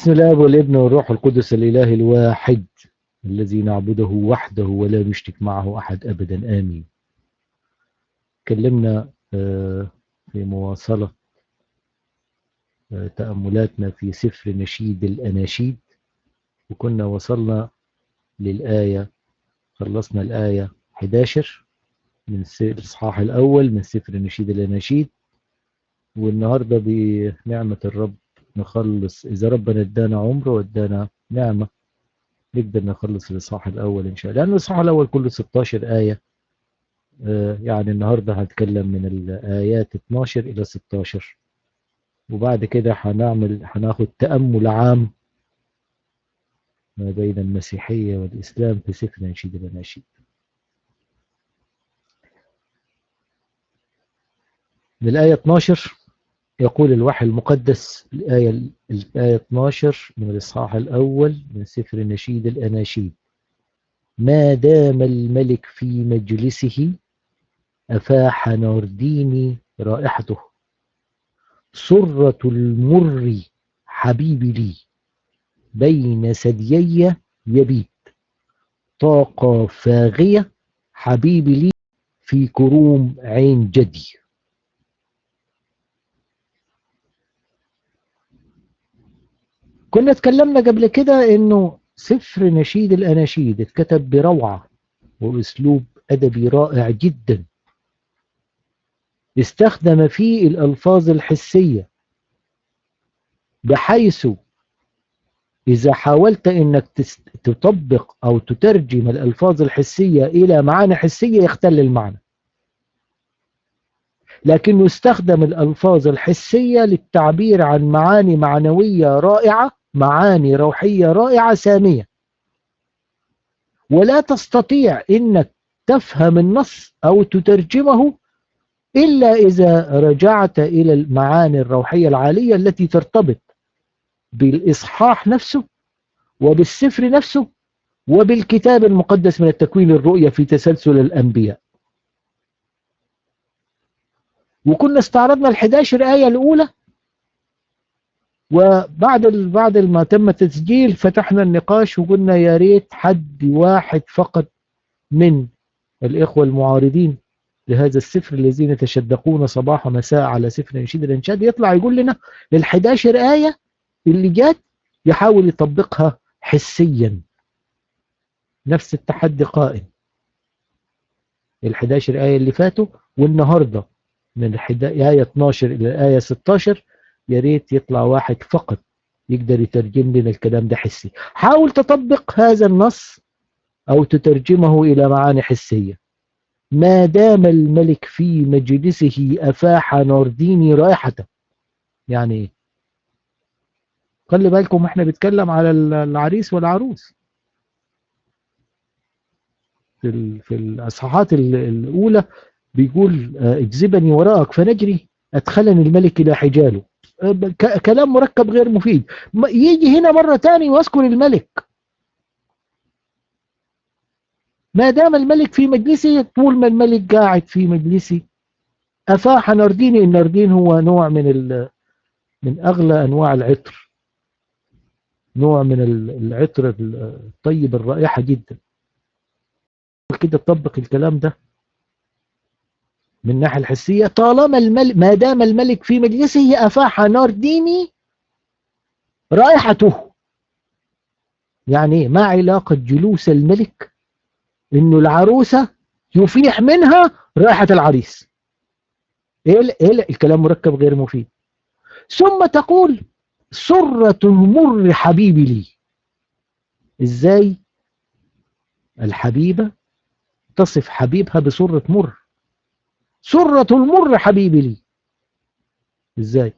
بسم الله والابن والروح القدس الإله الواحد الذي نعبده وحده ولا نشرك معه أحد أبدا آمين. تكلمنا في مواصلة تأملاتنا في سفر نشيد الأناشيد، وكنا وصلنا للآية، خلصنا الآية 11 من الإصحاح الأول من سفر نشيد الأناشيد، والنهاردة بنعمة الرب نخلص، إذا ربنا ادانا عمر وادانا نعمة نقدر نخلص الإصحاح الأول إن شاء الله، لأن الإصحاح الأول كله 16 آية. يعني النهاردة هنتكلم من الآيات 12 إلى 16، وبعد كده هناخد تأمل عام ما بين المسيحية والإسلام في سفر نشيد الأناشيد. من الآية 12 يقول الوحي المقدس، الآية 12 من الإصحاح الأول من سفر نشيد الأناشيد: ما دام الملك في مجلسه أفاح نارديني رائحته، سرة المر حبيبي لي، بين ثديي يبيت، طاقة فاغية حبيبي لي في كروم عين جدي. كنا اتكلمنا قبل كده انه سفر نشيد الأناشيد اتكتب بروعة واسلوب ادبي رائع جدا، استخدم فيه الألفاظ الحسية، بحيث إذا حاولت أنك تطبق أو تترجم الألفاظ الحسية إلى معاني حسية يختل المعنى، لكنه استخدم الألفاظ الحسية للتعبير عن معاني معنوية رائعة، معاني روحية رائعة سامية، ولا تستطيع أنك تفهم النص أو تترجمه إلا إذا رجعت إلى المعاني الروحية العالية التي ترتبط بالإصحاح نفسه وبالسفر نفسه وبالكتاب المقدس من التكوين الرؤية في تسلسل الأنبياء. وكنا استعرضنا ال11 آية الأولى، وبعد ما تم التسجيل فتحنا النقاش وقلنا يا ريت حد واحد فقط من الإخوة المعارضين لهذا السفر الذين يتشدقون صباح ومساء على سفر نشيد الأنشاد يطلع يقول لنا ال11 آية اللي جات يحاول يطبقها حسيا. نفس التحدي قائم، ال11 آية اللي فاتوا والنهاردة من آية 12 إلى آية 16 يا ريت يطلع واحد فقط يقدر يترجم لنا الكلام ده حسي. حاول تطبق هذا النص أو تترجمه إلى معاني حسية. ما دام الملك في مجلسه أفاح نارديني رائحته، يعني إيه؟ خلي بالكم احنا بنتكلم على العريس والعروس. في الأصحاحات الأولى بيقول اجذبني وراءك فنجري، أدخلني الملك إلى حجاله. كلام مركب غير مفيد. يجي هنا مرة تاني واذكر الملك. ما دام الملك في مجلسي، طول ما الملك قاعد في مجلسي أفاح نارديني. الناردين هو نوع من أغلى أنواع العطر، نوع من العطر الطيب الرائحة جدا. كده تطبق الكلام ده من الناحية الحسية. طالما الملك، ما دام الملك في مجلسه أفاح نارديني رائحته. يعني ما علاقة جلوس الملك إنه العروسة يفيح منها رائحة العريس؟ إيه الكلام مركب غير مفيد. ثم تقول سرة المر حبيبي لي. إزاي الحبيبة تصف حبيبها بسرة مر؟ سرة المر حبيبي لي إزاي؟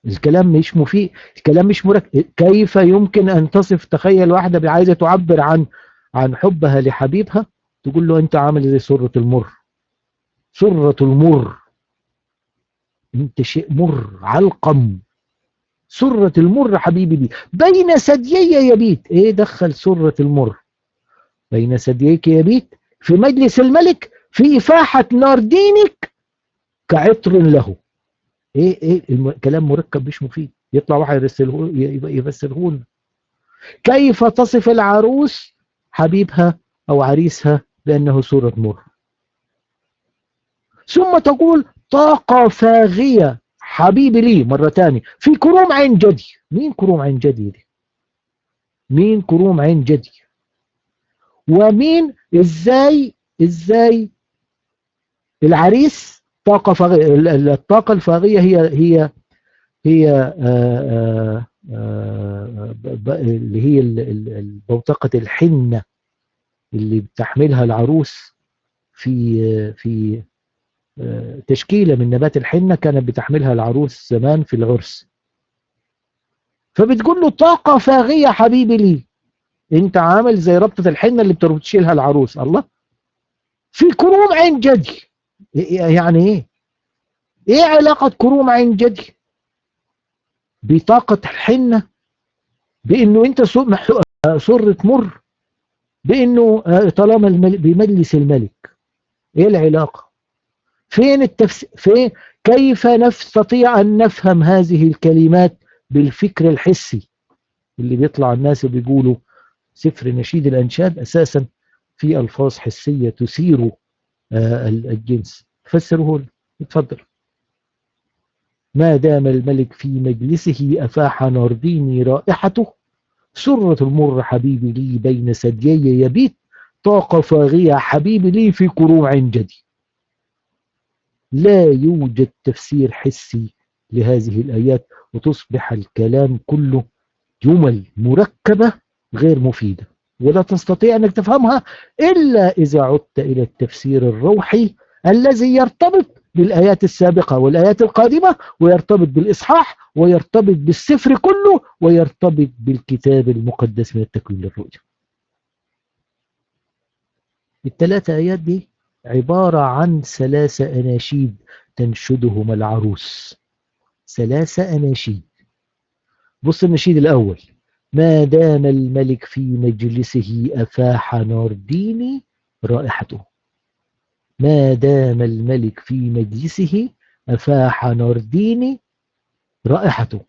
الكلام مش مفيد، الكلام مش مركب. كيف يمكن أن تصف؟ تخيل واحدة عايزة تعبر عن حبها لحبيبها، تقول له أنت عامل زي سرة المر. سرة المر، أنت شيء مر علقم. سرة المر حبيبي لي، بين ثديي يبيت. إيه دخل سرة المر بين ثدييك يبيت في مجلس الملك في إفاحة ناردينك كعطر له؟ ايه كلام مركب مش مفيد. يطلع واحد يفسره لنا. كيف تصف العروس حبيبها او عريسها بانه صورة مر، ثم تقول طاقة فاغية حبيبي لي مرة تانية في كروم عين جدي. مين كروم عين جدي دي؟ مين كروم عين جدي؟ ومين ازاي العريس طاقة فاغية؟ الطاقة الفاغية هي اللي هي بوتقة الحنة اللي بتحملها العروس في تشكيلة من نبات الحنة كانت بتحملها العروس زمان في العرس. فبتقول له طاقة فاغية حبيبي لي، انت عامل زي ربطة الحنة اللي بتشيلها العروس. الله، في كروم عين جدي. يعني ايه علاقة كروم عين جدي بطاقة الحنة، بانه انت سرة مر، بانه طالما بمجلس الملك؟ ايه العلاقة؟ فين فين؟ كيف نستطيع ان نفهم هذه الكلمات بالفكر الحسي اللي بيطلع الناس بيقولوا سفر نشيد الانشاد اساسا في الفاظ حسية تثير الجنس؟ فسره لي اتفضل. ما دام الملك في مجلسه افاح نارديني رائحته، سرة المر حبيبي لي بين ثديي يبيت، طاقة فاغية حبيبي لي في كروع جدي. لا يوجد تفسير حسي لهذه الآيات، وتصبح الكلام كله جمل مركبة غير مفيدة، ولا تستطيع أنك تفهمها إلا إذا عدت إلى التفسير الروحي الذي يرتبط بالآيات السابقة والآيات القادمة، ويرتبط بالإصحاح، ويرتبط بالسفر كله، ويرتبط بالكتاب المقدس من التكوين للرؤيا. الثلاثة آيات دي عبارة عن 3 أناشيد تنشدهما العروس. 3 أناشيد. بص النشيد الأول: ما دام الملك في مجلسه أفاح نارديني رائحته. ما دام الملك في مجلسه أفاح نارديني رائحته.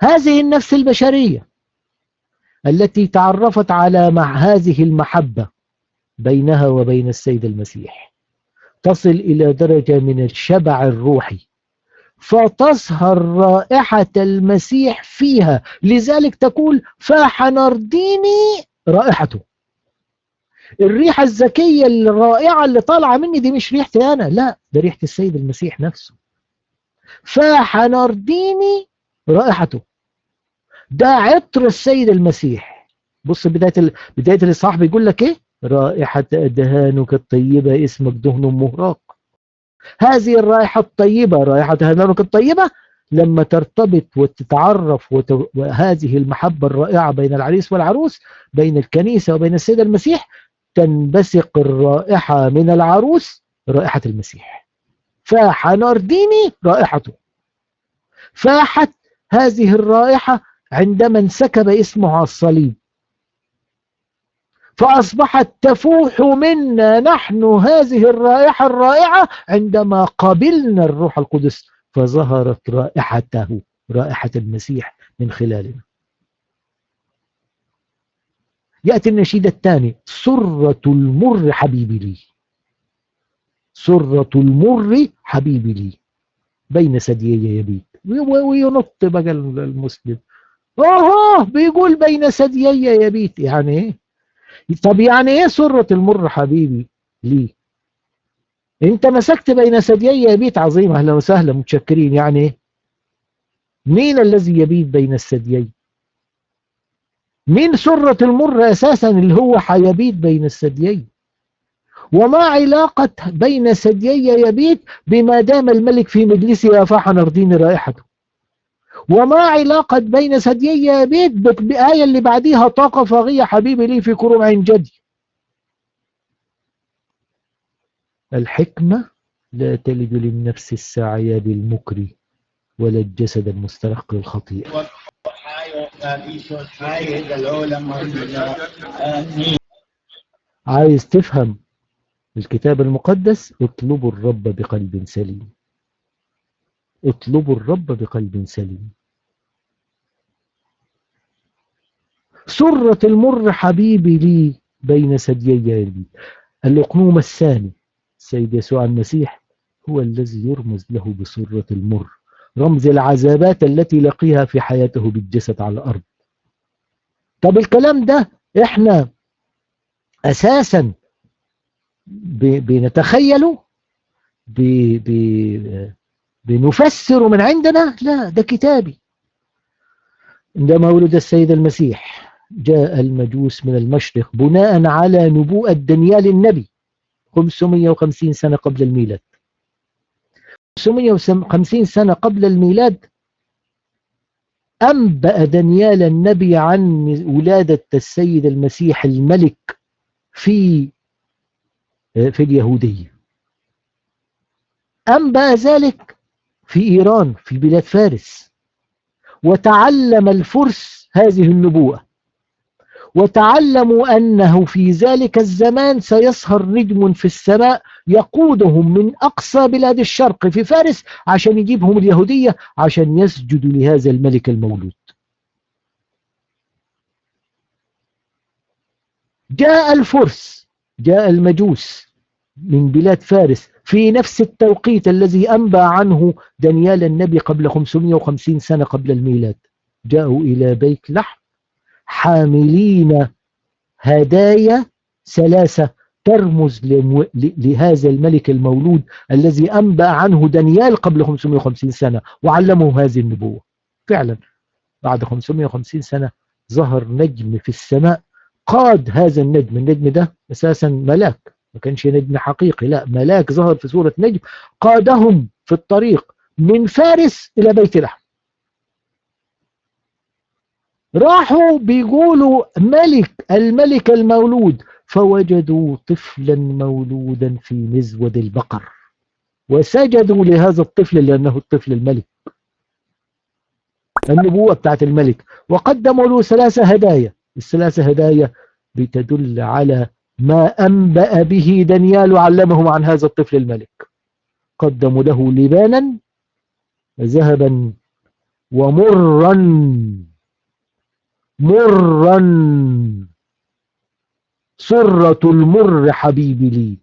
هذه النفس البشرية التي تعرفت على هذه المحبة بينها وبين السيد المسيح تصل إلى درجة من الشبع الروحي، فتظهر رائحة المسيح فيها، لذلك تقول فاح نارديني رائحته. الريحة الزكية الرائعة اللي طالعة مني دي مش ريحتي أنا، لا، ده ريحة السيد المسيح نفسه. فاح نارديني رائحته، ده عطر السيد المسيح. بص بداية الإصحاح بيقول لك إيه؟ رائحة دهانك الطيبة اسمك دهن مهراق. هذه الرائحة الطيبة، رائحة دهانك الطيبة، لما ترتبط وتتعرف وهذه المحبة الرائعة بين العريس والعروس، بين الكنيسة وبين السيد المسيح، تنبثق الرائحة من العروس، رائحة المسيح. فاح نارديني رائحته. فاحت هذه الرائحة عندما انسكب اسمه على الصليب، فأصبحت تفوح منا نحن هذه الرائحة الرائعة عندما قبلنا الروح القدس، فظهرت رائحته، رائحة المسيح من خلالنا. يأتي النشيد الثاني: سرة المر حبيبي لي. سرة المر حبيبي لي بين ثديي يبيت. وينط بقى المسلم، بيقول بين ثديي يبيت، يعني ايه؟ طب يعني ايه سرة المر حبيبي لي؟ انت مسكت بين ثديي يبيت، عظيم، اهلا وسهلا، متشكرين. يعني ايه؟ مين الذي يبيت بين الثديين؟ مين سرة المر اساسا اللي هو حيبيت بين الثديين؟ وما علاقة بين ثديي يبيت بما دام الملك في مجلسه افاح نارديني رائحته؟ وما علاقة بين ثديي يبيت بآية اللي بعديها طاقة فاغية حبيبي لي في كروم عين جدي؟ الحكمة لا تلد للنفس الساعية بالمكر، ولا الجسد المسترق للخطيئة. عايز تفهم الكتاب المقدس؟ اطلبوا الرب بقلب سليم. اطلبوا الرب بقلب سليم. سرة المر حبيبي لي بين ثديي يدي. الأقنوم الثاني السيد يسوع المسيح هو الذي يرمز له بسرة المر، رمز العذابات التي لقيها في حياته بالجسد على الأرض. طب الكلام ده احنا أساسا بنتخيله، بنفسر من عندنا؟ لا، ده كتابي. عندما ولد السيد المسيح جاء المجوس من المشرق بناء على نبوءة دانيال النبي 550 سنة قبل الميلاد. 550 سنة قبل الميلاد أنبأ دانيال النبي عن ولادة السيد المسيح الملك في اليهودية. أنبأ ذلك في إيران في بلاد فارس، وتعلم الفرس هذه النبوءة، وتعلموا أنه في ذلك الزمان سيظهر نجم في السماء يقودهم من أقصى بلاد الشرق في فارس عشان يجيبهم اليهودية عشان يسجدوا لهذا الملك المولود. جاء الفرس، جاء المجوس من بلاد فارس في نفس التوقيت الذي أنبأ عنه دانيال النبي قبل 550 سنة قبل الميلاد. جاءوا إلى بيت لحم حاملين هدايا ثلاثة ترمز لهذا الملك المولود الذي أنبأ عنه دانيال قبل 550 سنة وعلمه هذه النبوة. فعلا بعد 550 سنة ظهر نجم في السماء قاد هذا النجم. النجم ده أساسا ملاك، ما كانش نجم حقيقي، لا، ملاك ظهر في صورة نجم قادهم في الطريق من فارس إلى بيت لحم. راحوا بيقولوا الملك المولود، فوجدوا طفلا مولودا في مزود البقر وسجدوا لهذا الطفل لأنه الطفل الملك، النبوة بتاعت الملك، وقدموا له 3 هدايا. ال3 هدايا بتدل على ما أنبأ به دانيال وعلمهم عن هذا الطفل الملك. قدموا له لبانا ذهبا ومرا سرة المر حبيبي لي.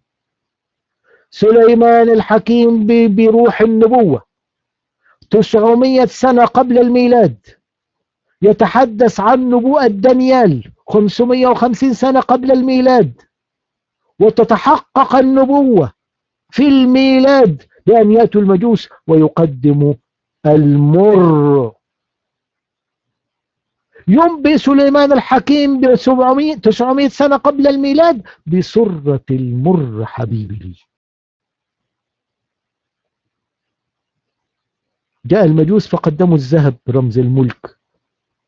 سليمان الحكيم بروح النبوة 900 سنة قبل الميلاد يتحدث عن نبوءة دانيال 550 سنة قبل الميلاد، وتتحقق النبوة في الميلاد بأن يأتوا المجوس ويقدموا المر. ينبئ سليمان الحكيم ب 900 سنة قبل الميلاد بسرة المر حبيبي لي. جاء المجوس فقدموا الذهب رمز الملك،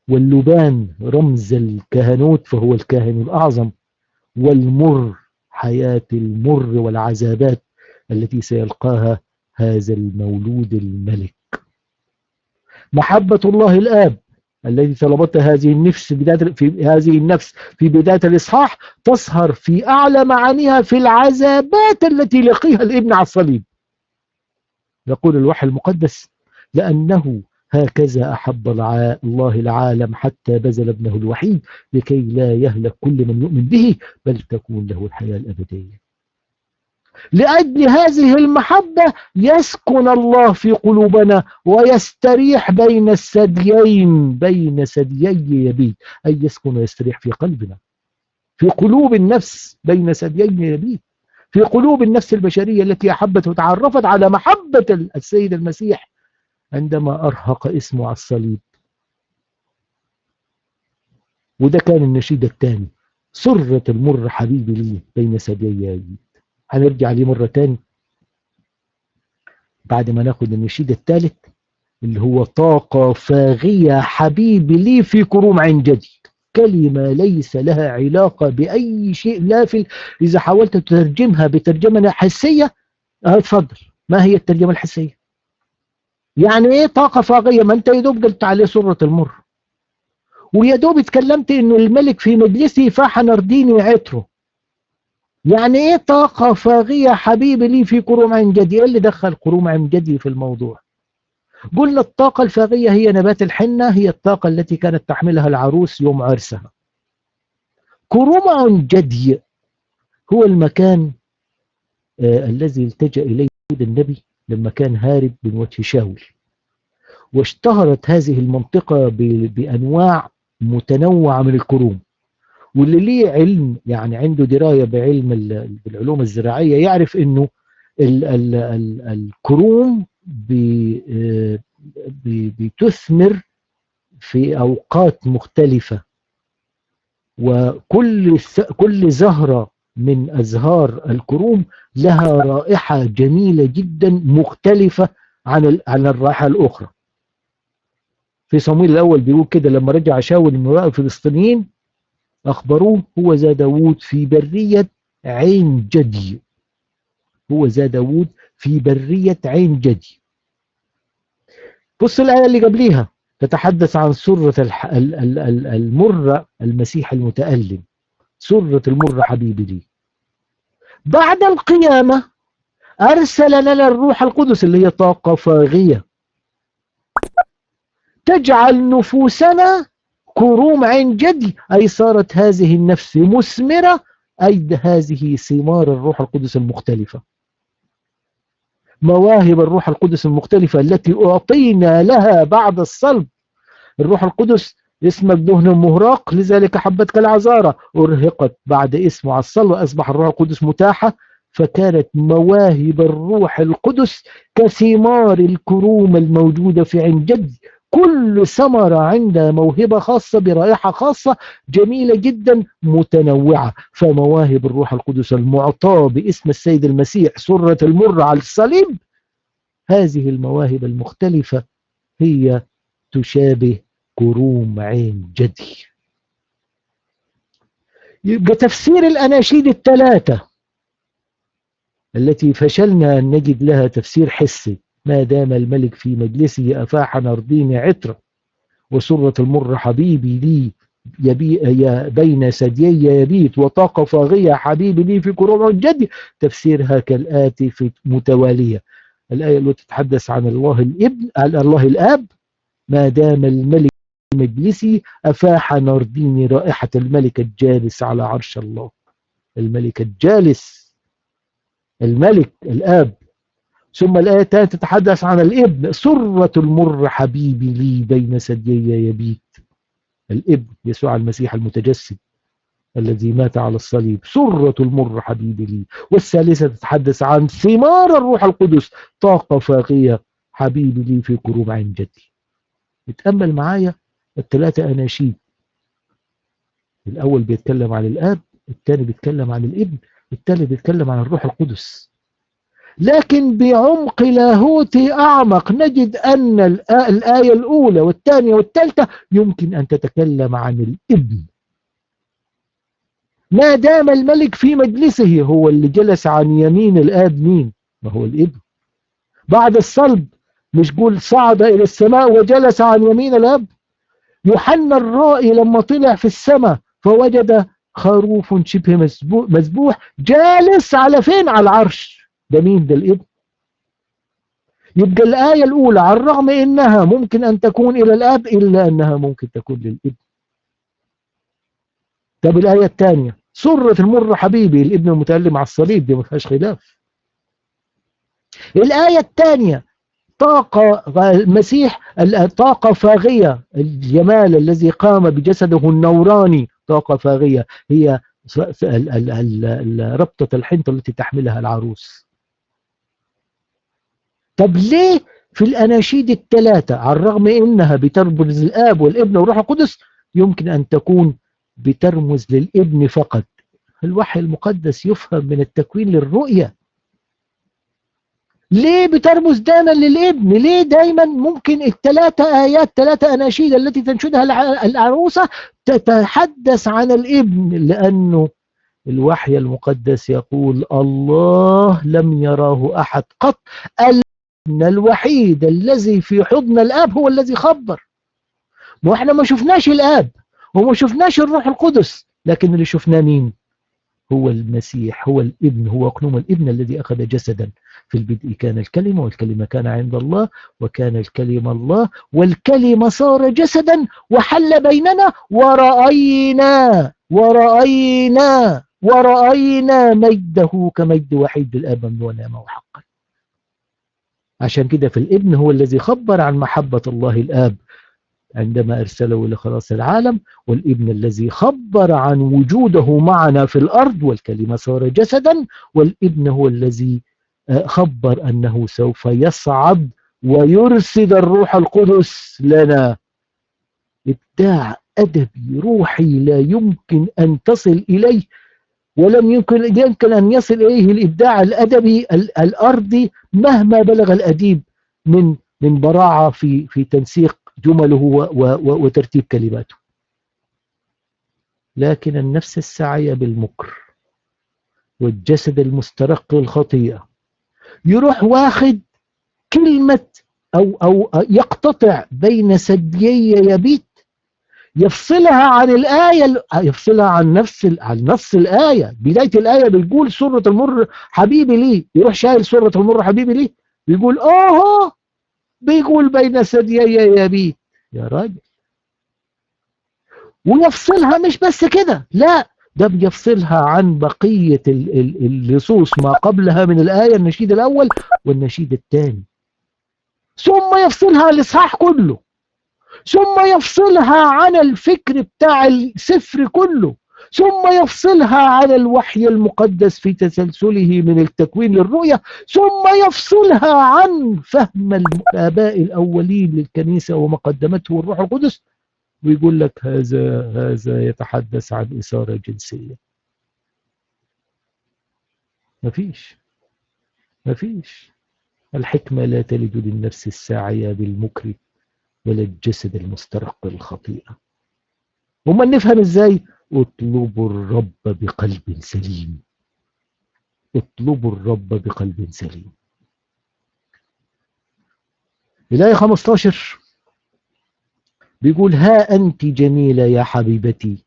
واللبان رمز الكهنوت فهو الكاهن الأعظم، والمر حياة المر والعذابات التي سيلقاها هذا المولود الملك. محبة الله الآب التي طلبتها هذه النفس في بداية الإصحاح تظهر في أعلى معانيها في العذابات التي لقيها الابن على الصليب. يقول الوحي المقدس: لأنه هكذا أحب الله العالم حتى بذل ابنه الوحيد لكي لا يهلك كل من يؤمن به بل تكون له الحياة الأبدية. لأجل هذه المحبة يسكن الله في قلوبنا ويستريح بين الثديين، بين ثديي يبيت، أي يسكن ويستريح في قلبنا، في قلوب النفس، بين ثديي يبيت، في قلوب النفس البشرية التي أحبت وتعرفت على محبة السيد المسيح عندما أرهق اسمه على الصليب. وده كان النشيد الثاني: سرة المر حبيبي لي بين ثديي يبيت. هنرجع ليه مرة تاني بعد ما ناخد النشيد الثالث اللي هو: طاقة فاغية حبيبي لي في كروم عين جدي. كلمة ليس لها علاقة بأي شيء، لا إذا حاولت تترجمها بترجمة حسية اتفضل، ما هي الترجمة الحسية؟ يعني ايه طاقة فاغية؟ ما انت يا دوب قلت عليه سرة المر، ويا دوب اتكلمت انه الملك في مجلسه فاح نرديني عطره. يعني ايه طاقة فاغية حبيبي لي في كروم عين جدي؟ ايه اللي دخل كروم عين جدي في الموضوع؟ قلنا الطاقة الفاغية هي نبات الحنة، هي الطاقة التي كانت تحملها العروس يوم عرسها. كروم عنجدي هو المكان الذي التجأ إليه النبي لما كان هارب من وجه شاول. واشتهرت هذه المنطقة بأنواع متنوعة من الكروم. واللي ليه علم يعني عنده دراية بالعلوم الزراعية يعرف انه الكروم بتثمر في اوقات مختلفة، وكل زهرة من ازهار الكروم لها رائحة جميلة جدا مختلفة عن الرائحة الاخرى. في صمويل الاول بيقول كده لما رجع شاول من وراء الفلسطينيين أخبروه هو ذا داوود في برية عين جدي. هو ذا داوود في برية عين جدي. بص الآية اللي قبليها تتحدث عن سرة المرة المسيح المتألم. سرة المرة حبيبي لي. بعد القيامة أرسل لنا الروح القدس اللي هي طاقة فاغية تجعل نفوسنا كروم عين جدي، أي صارت هذه النفس مثمرة، أي هذه ثمار الروح القدس المختلفة. مواهب الروح القدس المختلفة التي أعطينا لها بعد الصلب. الروح القدس اسمك دهن مهراق لذلك حبتك العذارى أرهقت بعد اسمه على الصلب وأصبح الروح القدس متاحة. فكانت مواهب الروح القدس كثمار الكروم الموجودة في عين جدي. كل ثمرة عندها موهبة خاصة برائحة خاصة جميلة جدا متنوعة. فمواهب الروح القدس المعطاة باسم السيد المسيح سرة المر على الصليب، هذه المواهب المختلفة هي تشابه كروم عين جدي. يبقى تفسير الأناشيد الثلاثة التي فشلنا أن نجد لها تفسير حسي. ما دام الملك في مجلسه أفاح نردين عطرة، وسرة المر حبيبي لي بين ثديي يبيت، وطاقة فاغية حبيبي لي في كروم جدي. تفسيرها كالآتي في متوالية. الآية التي تتحدث عن الله الابن، عن الله الآب. ما دام الملك في مجلسي أفاح نردين رائحة الملك الجالس على عرش الله. الملك الجالس، الملك الآب. ثم الآية الثانية تتحدث عن الابن. سرة المر حبيبي لي بين ثديي يبيت. الابن يسوع المسيح المتجسد الذي مات على الصليب. سرة المر حبيبي لي. والثالثة تتحدث عن ثمار الروح القدس. طاقة فاغية حبيبي لي في كروم عين جدي. اتأمل معايا الثلاثة أناشيد. الأول بيتكلم عن الآب، الثاني بيتكلم عن الابن، الثالث بيتكلم عن الروح القدس. لكن بعمق لاهوتي أعمق نجد أن الآية الأولى والثانية والثالثة يمكن أن تتكلم عن الابن. ما دام الملك في مجلسه، هو اللي جلس عن يمين الآب مين؟ ما هو الابن. بعد الصلب مش قول صعد إلى السماء وجلس عن يمين الآب. يوحنا الرائي لما طلع في السماء فوجد خروف شبه مذبوح جالس على فين؟ على العرش. ده مين؟ ده الابن. يبقى الآية الأولى على الرغم إنها ممكن أن تكون إلى الآب إلا أنها ممكن تكون للابن. طب الآية الثانية سرة المر حبيبي الابن المتألم على الصليب، دي ما فيهاش خلاف. الآية الثانية طاقة المسيح، طاقة فاغية، الجمال الذي قام بجسده النوراني طاقة فاغية، هي ربطة الحنطة التي تحملها العروس. طب ليه في الأناشيد الثلاثة على الرغم إنها بترمز الآب والابن والروح القدس يمكن أن تكون بترمز للابن فقط؟ الوحي المقدس يفهم من التكوين للرؤية. ليه بترمز دائما للابن؟ ليه دائما ممكن الثلاثة آيات، ثلاثة أناشيد التي تنشدها العروسة تتحدث عن الابن؟ لأنه الوحي المقدس يقول الله لم يراه أحد قط، الابن الوحيد الذي في حضن الآب هو الذي خبر. واحنا ما شفناش الآب وما شفناش الروح القدس، لكن اللي شفناه مين؟ هو المسيح، هو الابن، هو أقنوم الابن الذي أخذ جسدا. في البدء كان الكلمة، والكلمة كان عند الله، وكان الكلمة الله، والكلمة صار جسدا وحل بيننا، ورأينا مجده كمجد وحيد الآب ممنوع نعمة وحقا. عشان كده في الابن هو الذي خبر عن محبة الله الآب عندما أرسله لخلاص العالم، والابن الذي خبر عن وجوده معنا في الأرض، والكلمة صار جسدا، والابن هو الذي خبر أنه سوف يصعد ويرسل الروح القدس لنا. إبداع أدبي روحي لا يمكن أن تصل إليه، ولم يمكن أن يصل إليه الإبداع الأدبي الأرضي مهما بلغ الأديب من براعة في تنسيق جمله وترتيب كلماته. لكن النفس السعي بالمكر والجسد المسترق للخطيئة يروح واخد كلمة أو يقتطع بين ثديي يبيت، يفصلها عن الآية، يفصلها عن نص الآية. بداية الآية بتقول سرة المر حبيبي لي، يروح شايل سرة المر حبيبي لي، بيقول بيقول بين ثديي يبيت يا راجل. ويفصلها مش بس كده، لا، ده بيفصلها عن بقية اللصوص ما قبلها من الآية، النشيد الأول والنشيد الثاني، ثم يفصلها عن الإصحاح كله، ثم يفصلها عن الفكر بتاع السفر كله، ثم يفصلها عن الوحي المقدس في تسلسله من التكوين للرؤية، ثم يفصلها عن فهم الآباء الأولين للكنيسة وما قدمته الروح القدس، ويقول لك هذا يتحدث عن إثارة جنسية. مفيش. الحكمة لا تلد للنفس الساعية بالمكر ولا الجسد المسترق للخطيئة. وما نفهم ازاي؟ اطلبوا الرب بقلب سليم، اطلبوا الرب بقلب سليم. الآية 15 بيقول ها أنت جميلة يا حبيبتي،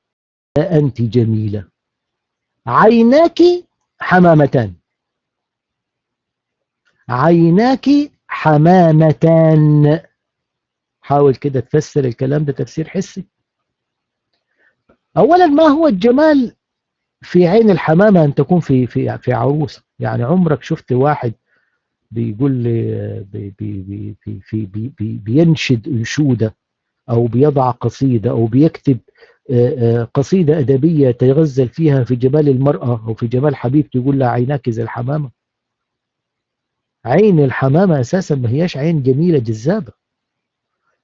ها أنت جميلة، عيناك حمامتان، عيناك حمامتان. حاول كده تفسر الكلام ده تفسير حسي. أولا، ما هو الجمال في عين الحمامة أن تكون في عروسة؟ يعني عمرك شفت واحد بيقول لي بينشد أنشودة أو بيضع قصيدة أو بيكتب قصيدة أدبية يتغزل فيها في جمال المرأة أو في جمال حبيبته يقول لها عيناك زي الحمامة؟ عين الحمامة أساسا ما هياش عين جميلة جذابة.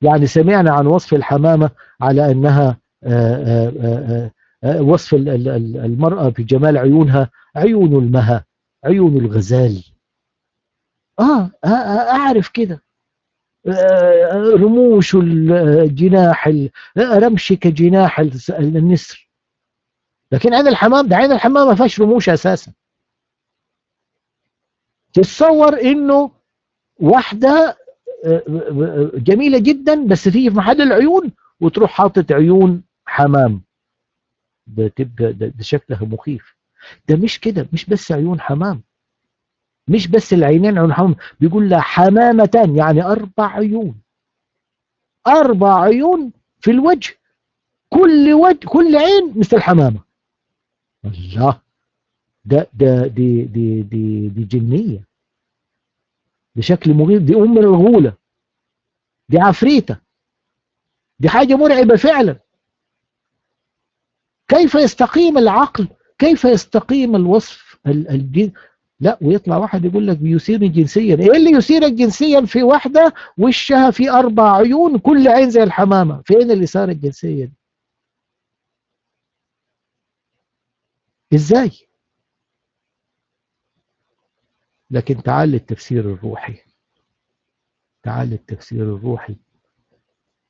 يعني سمعنا عن وصف الحمامة على أنها وصف المرأة في جمال عيونها عيون المها، عيون الغزال. أعرف كده، رموش الجناح، رمش كجناح النسر. لكن عين الحمام ده، عين الحمام ما فيهاش رموش أساسا. تتصور إنه واحدة جميلة جدا بس في محل العيون وتروح حاطط عيون حمام، بتبقى ده شكلها مخيف. ده مش كده، مش بس عيون حمام، مش بس العينين عيون حمام، بيقول لها حمامتان، يعني 4 عيون، 4 عيون في الوجه، كل عين مثل الحمامة. الله، دي جنية، دي شكل مغيب، دي أم الغولة، دي عفريتة، دي حاجة مرعبة فعلا. كيف يستقيم العقل؟ كيف يستقيم الوصف الجن؟ لا، ويطلع واحد يقول لك بيثيرني جنسيا. ايه اللي يثيرك جنسيا في واحدة وشها في 4 عيون كل عين زي الحمامة؟ فين الإثارة الجنسية دي؟ ازاي؟ لكن تعال للتفسير الروحي، تعال للتفسير الروحي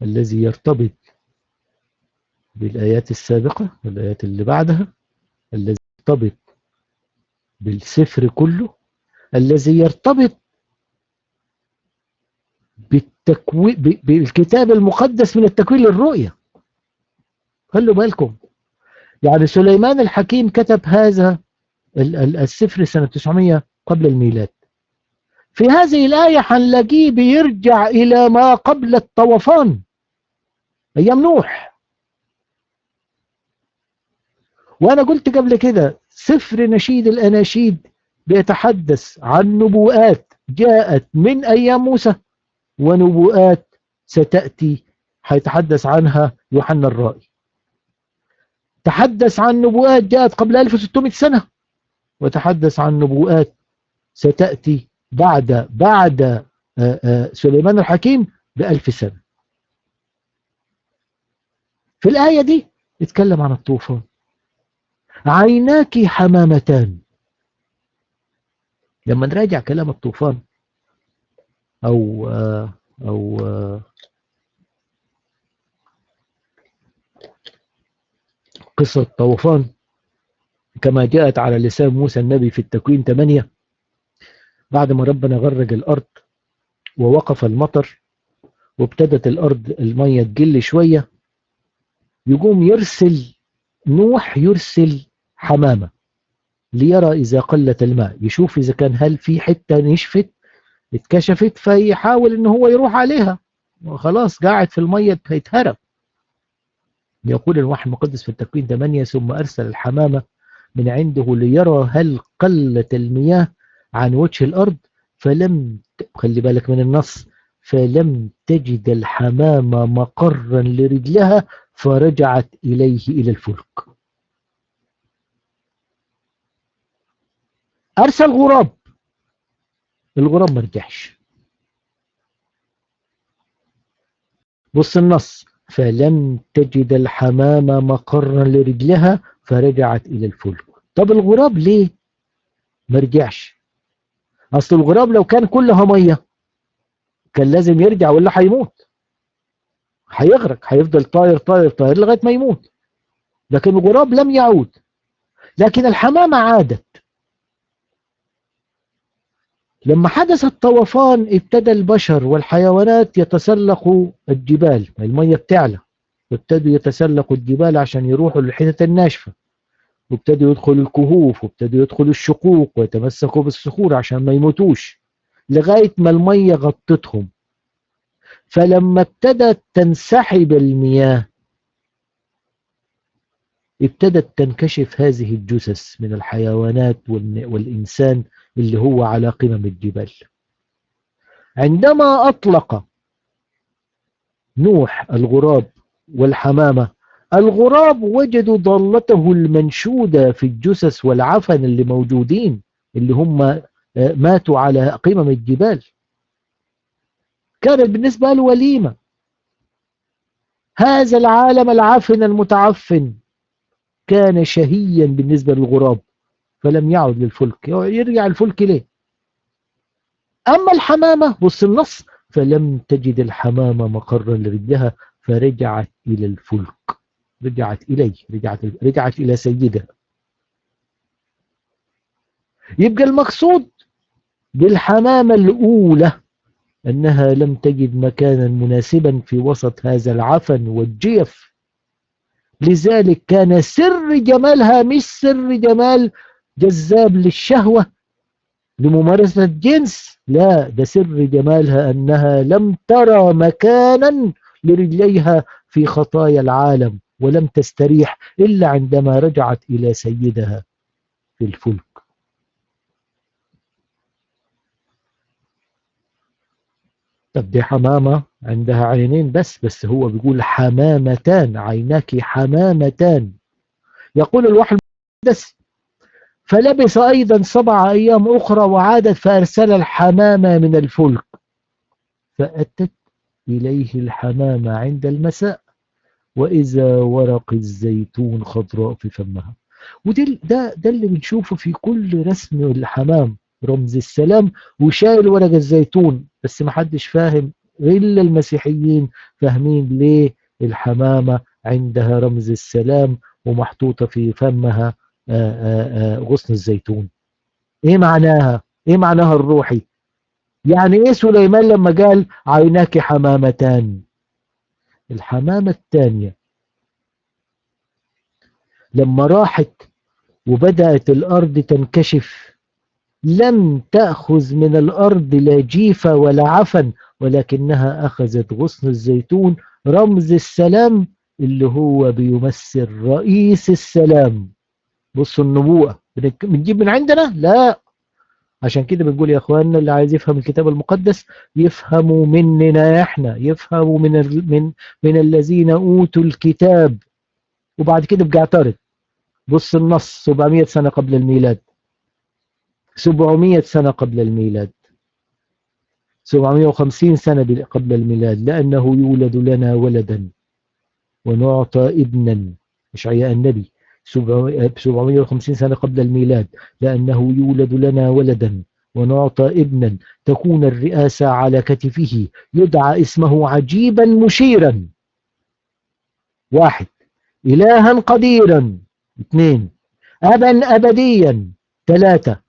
الذي يرتبط بالآيات السابقة والآيات اللي بعدها، الذي يرتبط بالسفر كله، الذي يرتبط بالكتاب المقدس من التكوين للرؤية. خلوا بالكم، يعني سليمان الحكيم كتب هذا السفر سنة 900 قبل الميلاد. في هذه الآية هنلاقيه بيرجع إلى ما قبل الطوفان، أيام نوح. وأنا قلت قبل كده سفر نشيد الأناشيد بيتحدث عن نبوءات جاءت من أيام موسى، ونبوءات ستأتي هيتحدث عنها يوحنا الرائي. تحدث عن نبوءات جاءت قبل 1600 سنة، وتحدث عن نبوءات ستأتي بعد سليمان الحكيم ب1000 سنة. في الآية دي اتكلم عن الطوفان. عيناك حمامتان. لما نراجع كلام الطوفان أو قصة الطوفان كما جاءت على لسان موسى النبي في التكوين 8، بعد ما ربنا غرق الأرض ووقف المطر وابتدت الأرض المية تقل شوية، يقوم نوح يرسل حمامة ليرى إذا قلت الماء، يشوف إذا كان هل في حتة نشفت اتكشفت، فيحاول إنه هو يروح عليها، وخلاص قاعد في المية هيتهرب. يقول الوحي المقدس في التكوين 8: ثم أرسل الحمامة من عنده ليرى هل قلت المياه عن وجه الأرض، خلي بالك من النص، فلم تجد الحمامة مقرا لرجلها فرجعت إليه إلى الفلك. أرسل غراب، الغراب ما رجعش. بص النص: فلم تجد الحمامة مقرا لرجلها فرجعت إلى الفلك. طب الغراب ليه ما رجعش؟ أصل الغراب لو كان كلها مية كان لازم يرجع، ولا هيموت، هيغرق، هيفضل طاير طاير طاير لغاية ما يموت. لكن الغراب لم يعود، لكن الحمامة عادت. لما حدث الطوفان ابتدى البشر والحيوانات يتسلقوا الجبال، المية بتعلى، وابتدوا يتسلقوا الجبال عشان يروحوا للحتت الناشفة، وابتدوا يدخلوا الكهوف، وابتدوا يدخلوا الشقوق ويتمسكوا بالصخور عشان ما يموتوش، لغاية ما المية غطتهم. فلما ابتدت تنسحب المياه ابتدت تنكشف هذه الجثث من الحيوانات والإنسان اللي هو على قمم الجبال. عندما أطلق نوح الغراب والحمامة، الغراب وجدوا ضالته المنشودة في الجثث والعفن اللي موجودين، اللي هم ماتوا على قمم الجبال. كانت بالنسبة له وليمة. هذا العالم العفن المتعفن كان شهيا بالنسبة للغراب، فلم يعد للفلك. يرجع الفلك ليه؟ أما الحمامة، بص النص: فلم تجد الحمامة مقرا لرجلها فرجعت إلى الفلك. رجعت إليه، رجعت إلى سيدها. يبقى المقصود بالحمامة الأولى أنها لم تجد مكانا مناسبا في وسط هذا العفن والجيف، لذلك كان سر جمالها مش سر جمال جذاب للشهوة لممارسة الجنس، لا، ده سر جمالها أنها لم ترى مكانا لرجليها في خطايا العالم، ولم تستريح إلا عندما رجعت إلى سيدها في الفلك. طب دي حمامة عندها عينين بس هو بيقول حمامتان، عيناك حمامتان. يقول الوحي المقدس: فلبث أيضا 7 أيام أخرى وعادت فأرسل الحمامة من الفلك، فأتت إليه الحمامة عند المساء وإذا ورق الزيتون خضراء في فمها. ده اللي بنشوفه في كل رسم الحمام، رمز السلام وشايل ورق الزيتون. بس ما حدش فاهم إلا المسيحيين فاهمين ليه الحمامة عندها رمز السلام ومحطوطة في فمها غصن الزيتون. ايه معناها؟ ايه معناها الروحي؟ يعني ايه سليمان لما قال عيناك حمامتان؟ الحمامة الثانية لما راحت وبدأت الأرض تنكشف لم تأخذ من الأرض لا جيفة ولا عفن، ولكنها أخذت غصن الزيتون رمز السلام اللي هو بيمثل رئيس السلام. بصوا النبوءة بنجيب من عندنا؟ لا. عشان كده بنقول يا اخواننا اللي عايز يفهم الكتاب المقدس يفهموا مننا احنا، يفهموا من الذين اوتوا الكتاب، وبعد كده بقى اعترض. بص النص 700 سنة قبل الميلاد، 700 سنة قبل الميلاد، 750 سنة قبل الميلاد، لأنه يولد لنا ولدا ونعطى ابنا. إشعياء النبي 750 سنة قبل الميلاد، لأنه يولد لنا ولدا ونعطى ابنا تكون الرئاسة على كتفه يدعى اسمه عجيبا مشيرا. 1. إلها قديرا. 2. أبا أبديا. 3.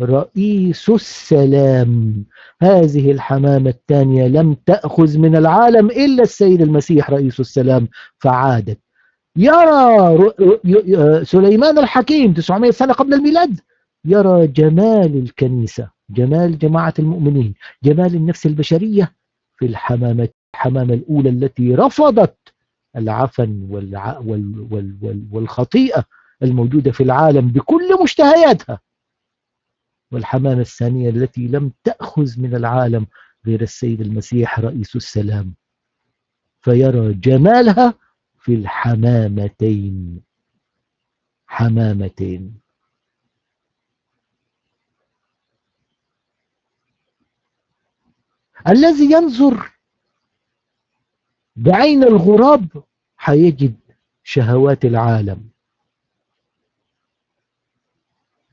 رئيس السلام. هذه الحمامة الثانية لم تأخذ من العالم إلا السيد المسيح رئيس السلام فعادت. يرى سليمان الحكيم 900 سنة قبل الميلاد يرى جمال الكنيسة، جمال جماعة المؤمنين، جمال النفس البشرية في الحمامة الأولى التي رفضت العفن والخطيئة الموجودة في العالم بكل مشتهياتها، والحمامة الثانية التي لم تأخذ من العالم غير السيد المسيح رئيس السلام، فيرى جمالها في الحمامتين. حمامتين. الذي ينظر بعين الغراب هيجد شهوات العالم،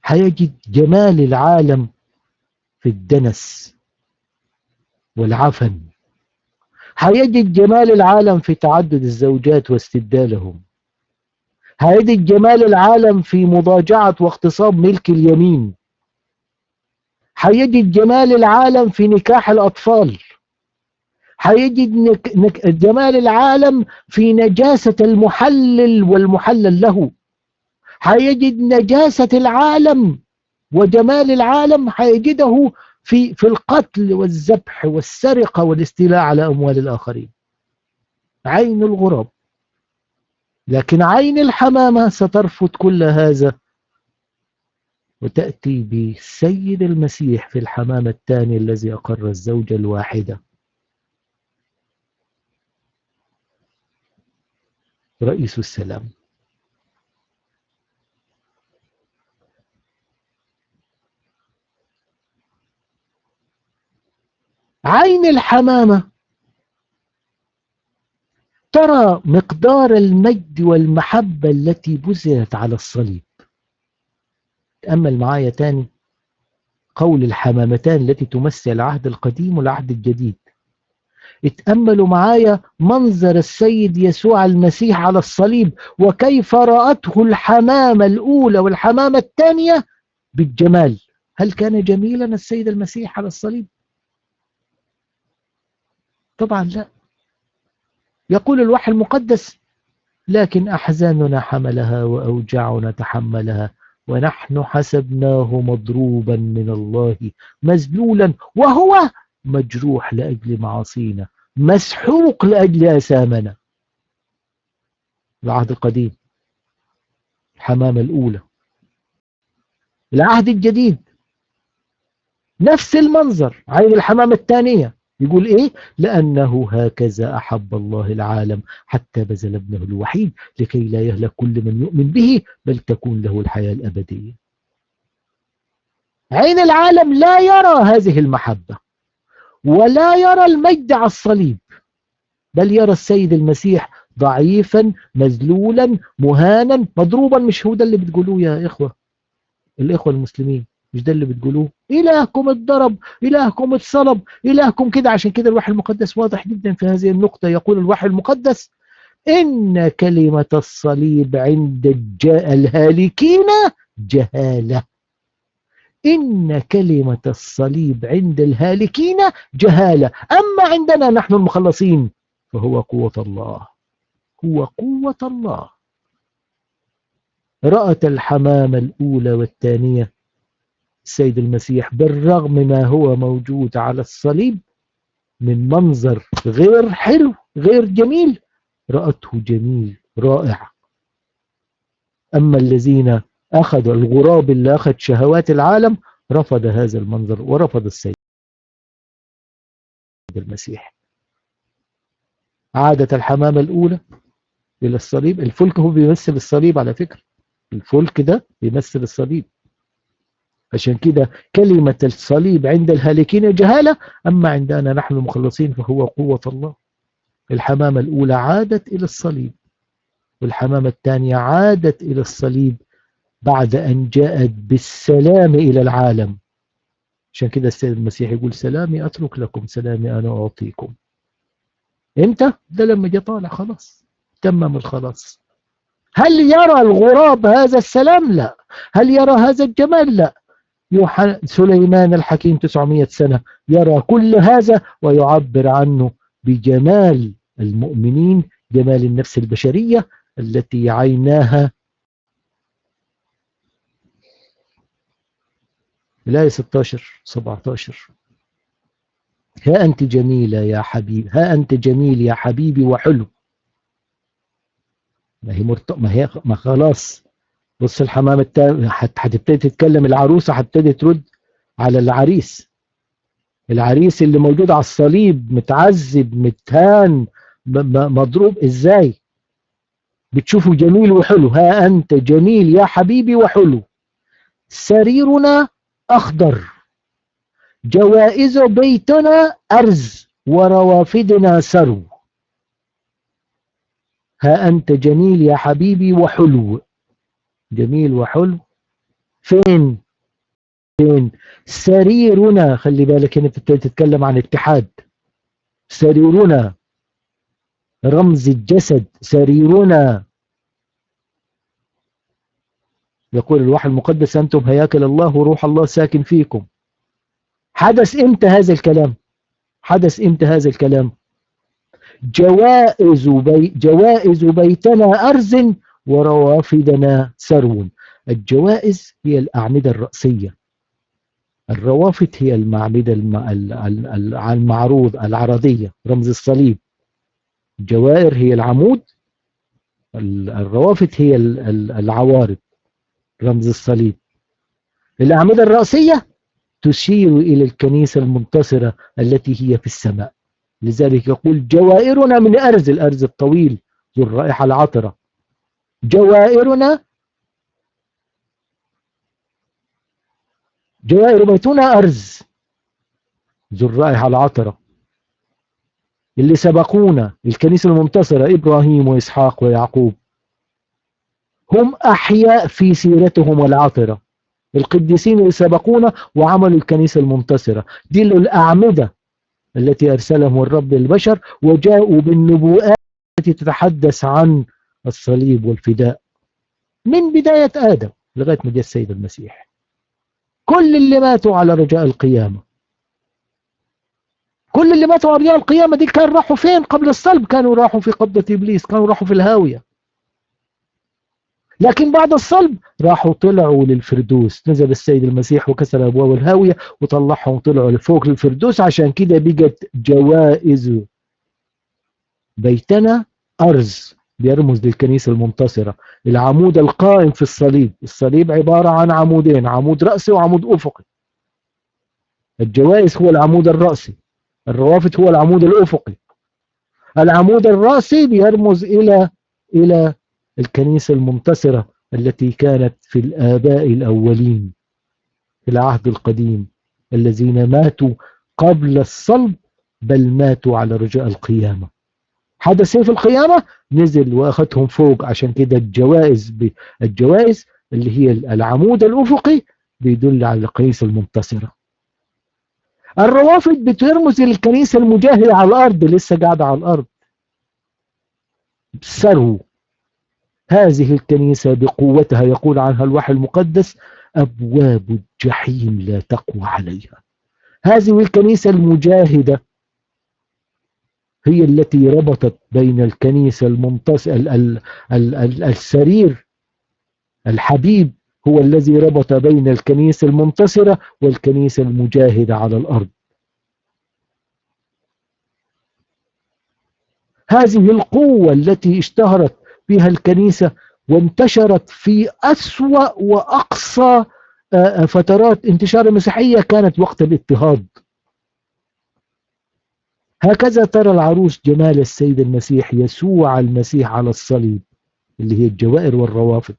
هيجد جمال العالم في الدنس والعفن، هيجد جمال العالم في تعدد الزوجات واستبدالهم، هيجد جمال العالم في مضاجعة واغتصاب ملك اليمين، هيجد جمال العالم في نكاح الأطفال، هيجد جمال العالم في نجاسة المحلل والمحلل له، هيجد نجاسة العالم وجمال العالم هيجده في القتل والذبح والسرقة والاستيلاء على أموال الآخرين. عين الغراب. لكن عين الحمامة سترفض كل هذا وتأتي بسيد المسيح في الحمامة الثاني الذي أقر الزوجة الواحدة، رئيس السلام. عين الحمامة ترى مقدار المجد والمحبة التي بذلت على الصليب. تأمل معايا تاني قول الحمامتان التي تمثل العهد القديم والعهد الجديد. اتأملوا معايا منظر السيد يسوع المسيح على الصليب وكيف رأته الحمامة الأولى والحمامة الثانية بالجمال. هل كان جميلا السيد المسيح على الصليب؟ طبعا لا. يقول الوحي المقدس: لكن أحزاننا حملها وأوجاعنا تحملها ونحن حسبناه مضروبا من الله مذلولا وهو مجروح لأجل معاصينا مسحوق لأجل أثامنا. العهد القديم الحمامة الأولى. العهد الجديد نفس المنظر، عين الحمامة الثانية. يقول إيه؟ لأنه هكذا أحب الله العالم حتى بذل ابنه الوحيد لكي لا يهلك كل من يؤمن به بل تكون له الحياة الأبدية. عين العالم لا يرى هذه المحبة ولا يرى المجد على الصليب، بل يرى السيد المسيح ضعيفا مذلولا مهانا مضروبا. مش هو ده اللي بتقولوه يا إخوة؟ الإخوة المسلمين مش ده اللي بتقولوه؟ إلهكم اتضرب، إلهكم اتصلب، إلهكم كده. عشان كده الوحي المقدس واضح جدا في هذه النقطة. يقول الوحي المقدس: إن كلمة الصليب عند الهالكين جهالة. إن كلمة الصليب عند الهالكين جهالة، أما عندنا نحن المخلصين فهو قوة الله. هو قوة الله. رأت الحمامة الأولى والثانية السيد المسيح بالرغم ما هو موجود على الصليب من منظر غير حلو غير جميل، رأته جميل رائع. أما الذين أخذوا الغراب اللي أخذ شهوات العالم رفض هذا المنظر ورفض السيد المسيح. عادت الحمامة الأولى إلى الصليب. الفلك هو بيمثل الصليب على فكرة، الفلك ده بيمثل الصليب. عشان كده كلمة الصليب عند الهالكين جهالة، أما عندنا نحن المخلصين فهو قوة الله. الحمامة الأولى عادت إلى الصليب، والحمامة الثانية عادت إلى الصليب بعد أن جاءت بالسلام إلى العالم. عشان كده السيد المسيح يقول سلامي أترك لكم، سلامي أنا أعطيكم. إمتى؟ ده لما جاء طالع خلاص، تمم الخلاص. هل يرى الغراب هذا السلام؟ لا. هل يرى هذا الجمال؟ لا. سليمان الحكيم 900 سنة يرى كل هذا ويعبر عنه بجمال المؤمنين، جمال النفس البشرية التي عيناها. الآية 16-17 ها أنت جميلة يا حبيبي، ها أنت جميل يا حبيبي وحلو. ما خلاص. بص الحمامة التانية هتبتدي تتكلم، العروسة هتبتدي ترد على العريس. العريس اللي موجود على الصليب متعذب متهان مضروب، ازاي بتشوفه جميل وحلو؟ ها أنت جميل يا حبيبي وحلو، سريرنا أخضر، جوائز بيتنا أرز، وروافدنا سرو. ها أنت جميل يا حبيبي وحلو، جميل وحلو. فين؟ فين؟ سريرنا. خلي بالك هنا بتتكلم عن اتحاد. سريرنا رمز الجسد، سريرنا. يقول الوحي المقدس أنتم هياكل الله وروح الله ساكن فيكم. حدث امتى هذا الكلام؟ حدث امتى هذا الكلام؟ جوائز بيتنا أرز وروافدنا سرو. الجوائز هي الأعمدة الرأسية، الروافد هي المعمدة المعروض العرضية رمز الصليب. الجوائر هي العمود، الروافد هي العوارض رمز الصليب. الأعمدة الرأسية تشير إلى الكنيسة المنتصرة التي هي في السماء. لذلك يقول جوائرنا من أرز، الأرز الطويل ذو الرائحة العطرة. جوائر بيتنا أرز ذو الرائحة العطرة. اللي سبقونا الكنيسة المنتصرة إبراهيم وإسحاق ويعقوب هم أحياء في سيرتهم العطرة. القديسين اللي سبقونا وعملوا الكنيسة المنتصرة دي الأعمدة التي أرسلهم الرب للبشر، وجاءوا بالنبوءات التي تتحدث عن الصليب والفداء من بداية آدم لغاية ما جاء السيد المسيح. كل اللي ماتوا على رجاء القيامة، كل اللي ماتوا على رجاء القيامة دي كانوا راحوا فين قبل الصلب؟ كانوا راحوا في قبضة إبليس، كانوا راحوا في الهاوية. لكن بعد الصلب راحوا طلعوا للفردوس، نزل السيد المسيح وكسر أبواب الهاوية وطلعهم طلعوا لفوق للفردوس. عشان كده بقت جوائز بيتنا أرز، بيرمز للكنيسة المنتصرة. العمود القائم في الصليب، الصليب عبارة عن عمودين، عمود رأسي وعمود أفقي. الجوائز هو العمود الرأسي، الروافد هو العمود الأفقي. العمود الرأسي بيرمز إلى الكنيسة المنتصرة التي كانت في الآباء الأولين في العهد القديم، الذين ماتوا قبل الصلب بل ماتوا على رجاء القيامة. حدث في القيامة نزل وأخذهم فوق. عشان كده الجوائز اللي هي العمود الأفقي بيدل على الكنيسة المنتصرة. الروافد بترمز للكنيسة المجاهدة على الأرض، لسه قاعدة على الأرض. سرو هذه الكنيسة بقوتها يقول عنها الوحي المقدس أبواب الجحيم لا تقوى عليها. هذه الكنيسة المجاهدة هي التي ربطت بين الكنيسة السرير الحبيب هو الذي ربط بين الكنيسة المنتصرة والكنيسة المجاهدة على الأرض. هذه القوة التي اشتهرت بها الكنيسة وانتشرت في أسوأ وأقصى فترات انتشار المسيحية كانت وقت الاضطهاد. هكذا ترى العروس جمال السيد المسيح، يسوع المسيح على الصليب، اللي هي الجوائر والروافد.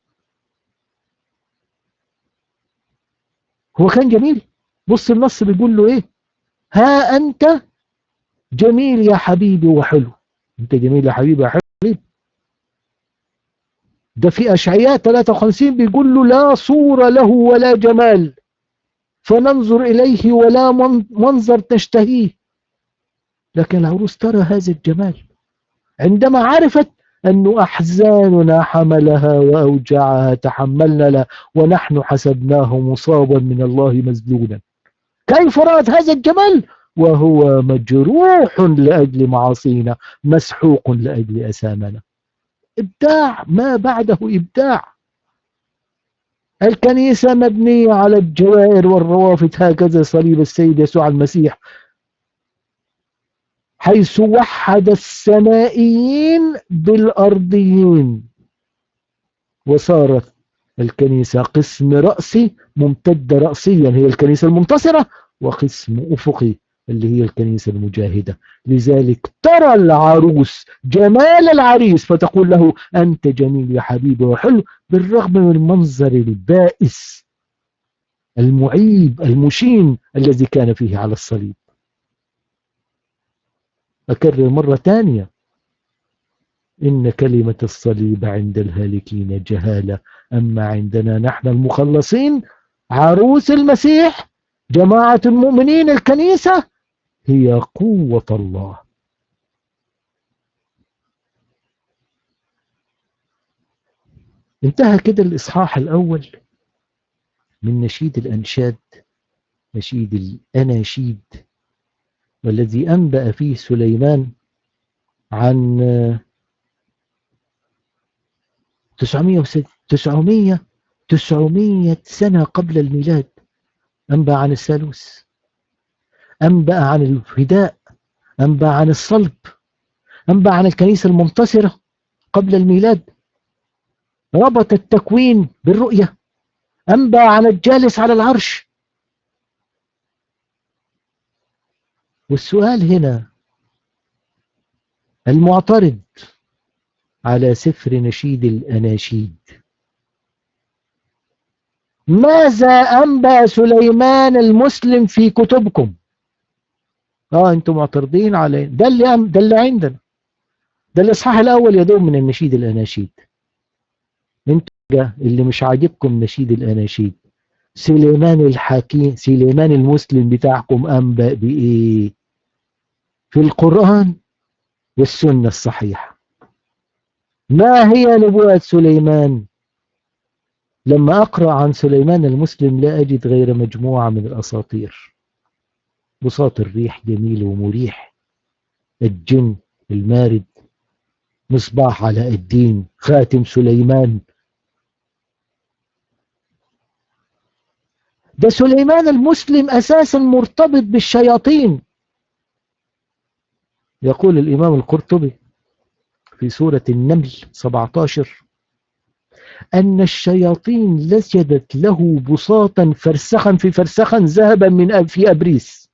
هو كان جميل. بص النص بيقول له ايه: ها انت جميل يا حبيبي وحلو. انت جميل يا حبيبي وحلو. ده في اشعياء 53 بيقول له: لا صورة له ولا جمال، فننظر اليه ولا منظر تشتهيه. لكن العروس ترى هذا الجمال عندما عرفت أن أحزاننا حملها وأوجاعها تحملنا له ونحن حسبناه مصابا من الله مذلولا. كيف رأت هذا الجمال وهو مجروح لأجل معاصينا، مسحوق لأجل أثامنا؟ إبداع ما بعده إبداع. الكنيسة مبنية على الجوائر والروافد، هكذا صليب السيد يسوع المسيح، حيث وحد السمائيين بالأرضيين، وصارت الكنيسة قسم رأسي ممتد رأسيا هي الكنيسة المنتصرة، وقسم أفقي اللي هي الكنيسة المجاهدة. لذلك ترى العروس جمال العريس فتقول له: أنت جميل يا حبيبي وحلو، بالرغم من المنظر البائس المعيب المشين الذي كان فيه على الصليب. أكرر مرة ثانية: إن كلمة الصليب عند الهالكين جهالة، أما عندنا نحن المخلصين عروس المسيح جماعة المؤمنين الكنيسة هي قوة الله. انتهى كده الإصحاح الأول من نشيد الأنشاد، نشيد الأناشيد، والذي أنبأ فيه سليمان عن 900 سنة قبل الميلاد. أنبأ عن الثالوث، أنبأ عن الفداء، أنبأ عن الصلب، أنبأ عن الكنيسة المنتصرة قبل الميلاد، ربط التكوين بالرؤية، أنبأ عن الجالس على العرش. والسؤال هنا: المعترض على سفر نشيد الأناشيد، ماذا أنبأ سليمان المسلم في كتبكم؟ أنتم معترضين عليه. ده اللي عندنا، ده الإصحاح الأول يدوم من النشيد الأناشيد. انتوا اللي مش عاجبكم نشيد الأناشيد، سليمان الحكيم، سليمان المسلم بتاعكم أنبأ بإيه؟ في القرآن والسنة الصحيحة. ما هي نبوءة سليمان؟ لما أقرأ عن سليمان المسلم لا أجد غير مجموعة من الأساطير: بساط الريح جميل ومريح، الجن المارد، مصباح علاء الدين، خاتم سليمان. ده سليمان المسلم أساسا مرتبط بالشياطين. يقول الإمام القرطبي في سورة النمل 17: أن الشياطين لسجدت له بساطا فرسخا في فرسخا ذهبا من في أبريس.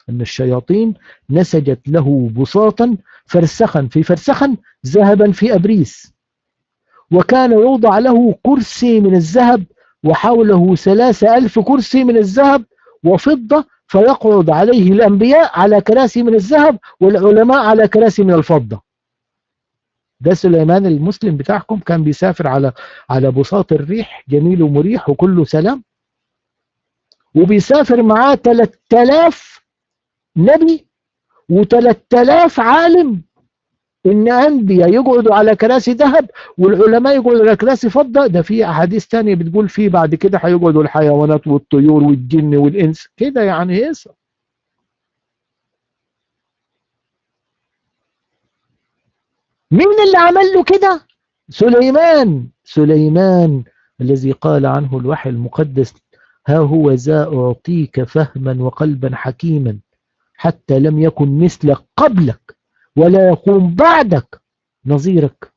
أن الشياطين نسجت له بساطا فرسخا في فرسخا ذهبا في أبريس، وكان يوضع له كرسي من الذهب وحوله 3000 كرسي من الذهب وفضة، فيقعد عليه الأنبياء على كراسي من الذهب والعلماء على كراسي من الفضة. ده سليمان المسلم بتاعكم كان بيسافر على بساط الريح جميل ومريح وكله سلام، وبيسافر معاه 3000 نبي و3000 عالم. إن أنبياء يقعدوا على كراسي ذهب والعلماء يقعدوا على كراسي فضة. ده في أحاديث تانية بتقول فيه بعد كده هيقعدوا الحيوانات والطيور والجن والإنس كده. يعني هيصة. مين اللي عمل له كده؟ سليمان الذي قال عنه الوحي المقدس: ها هو ذا أعطيك فهما وقلبا حكيما حتى لم يكن مثلك قبلك ولا يقوم بعدك نظيرك.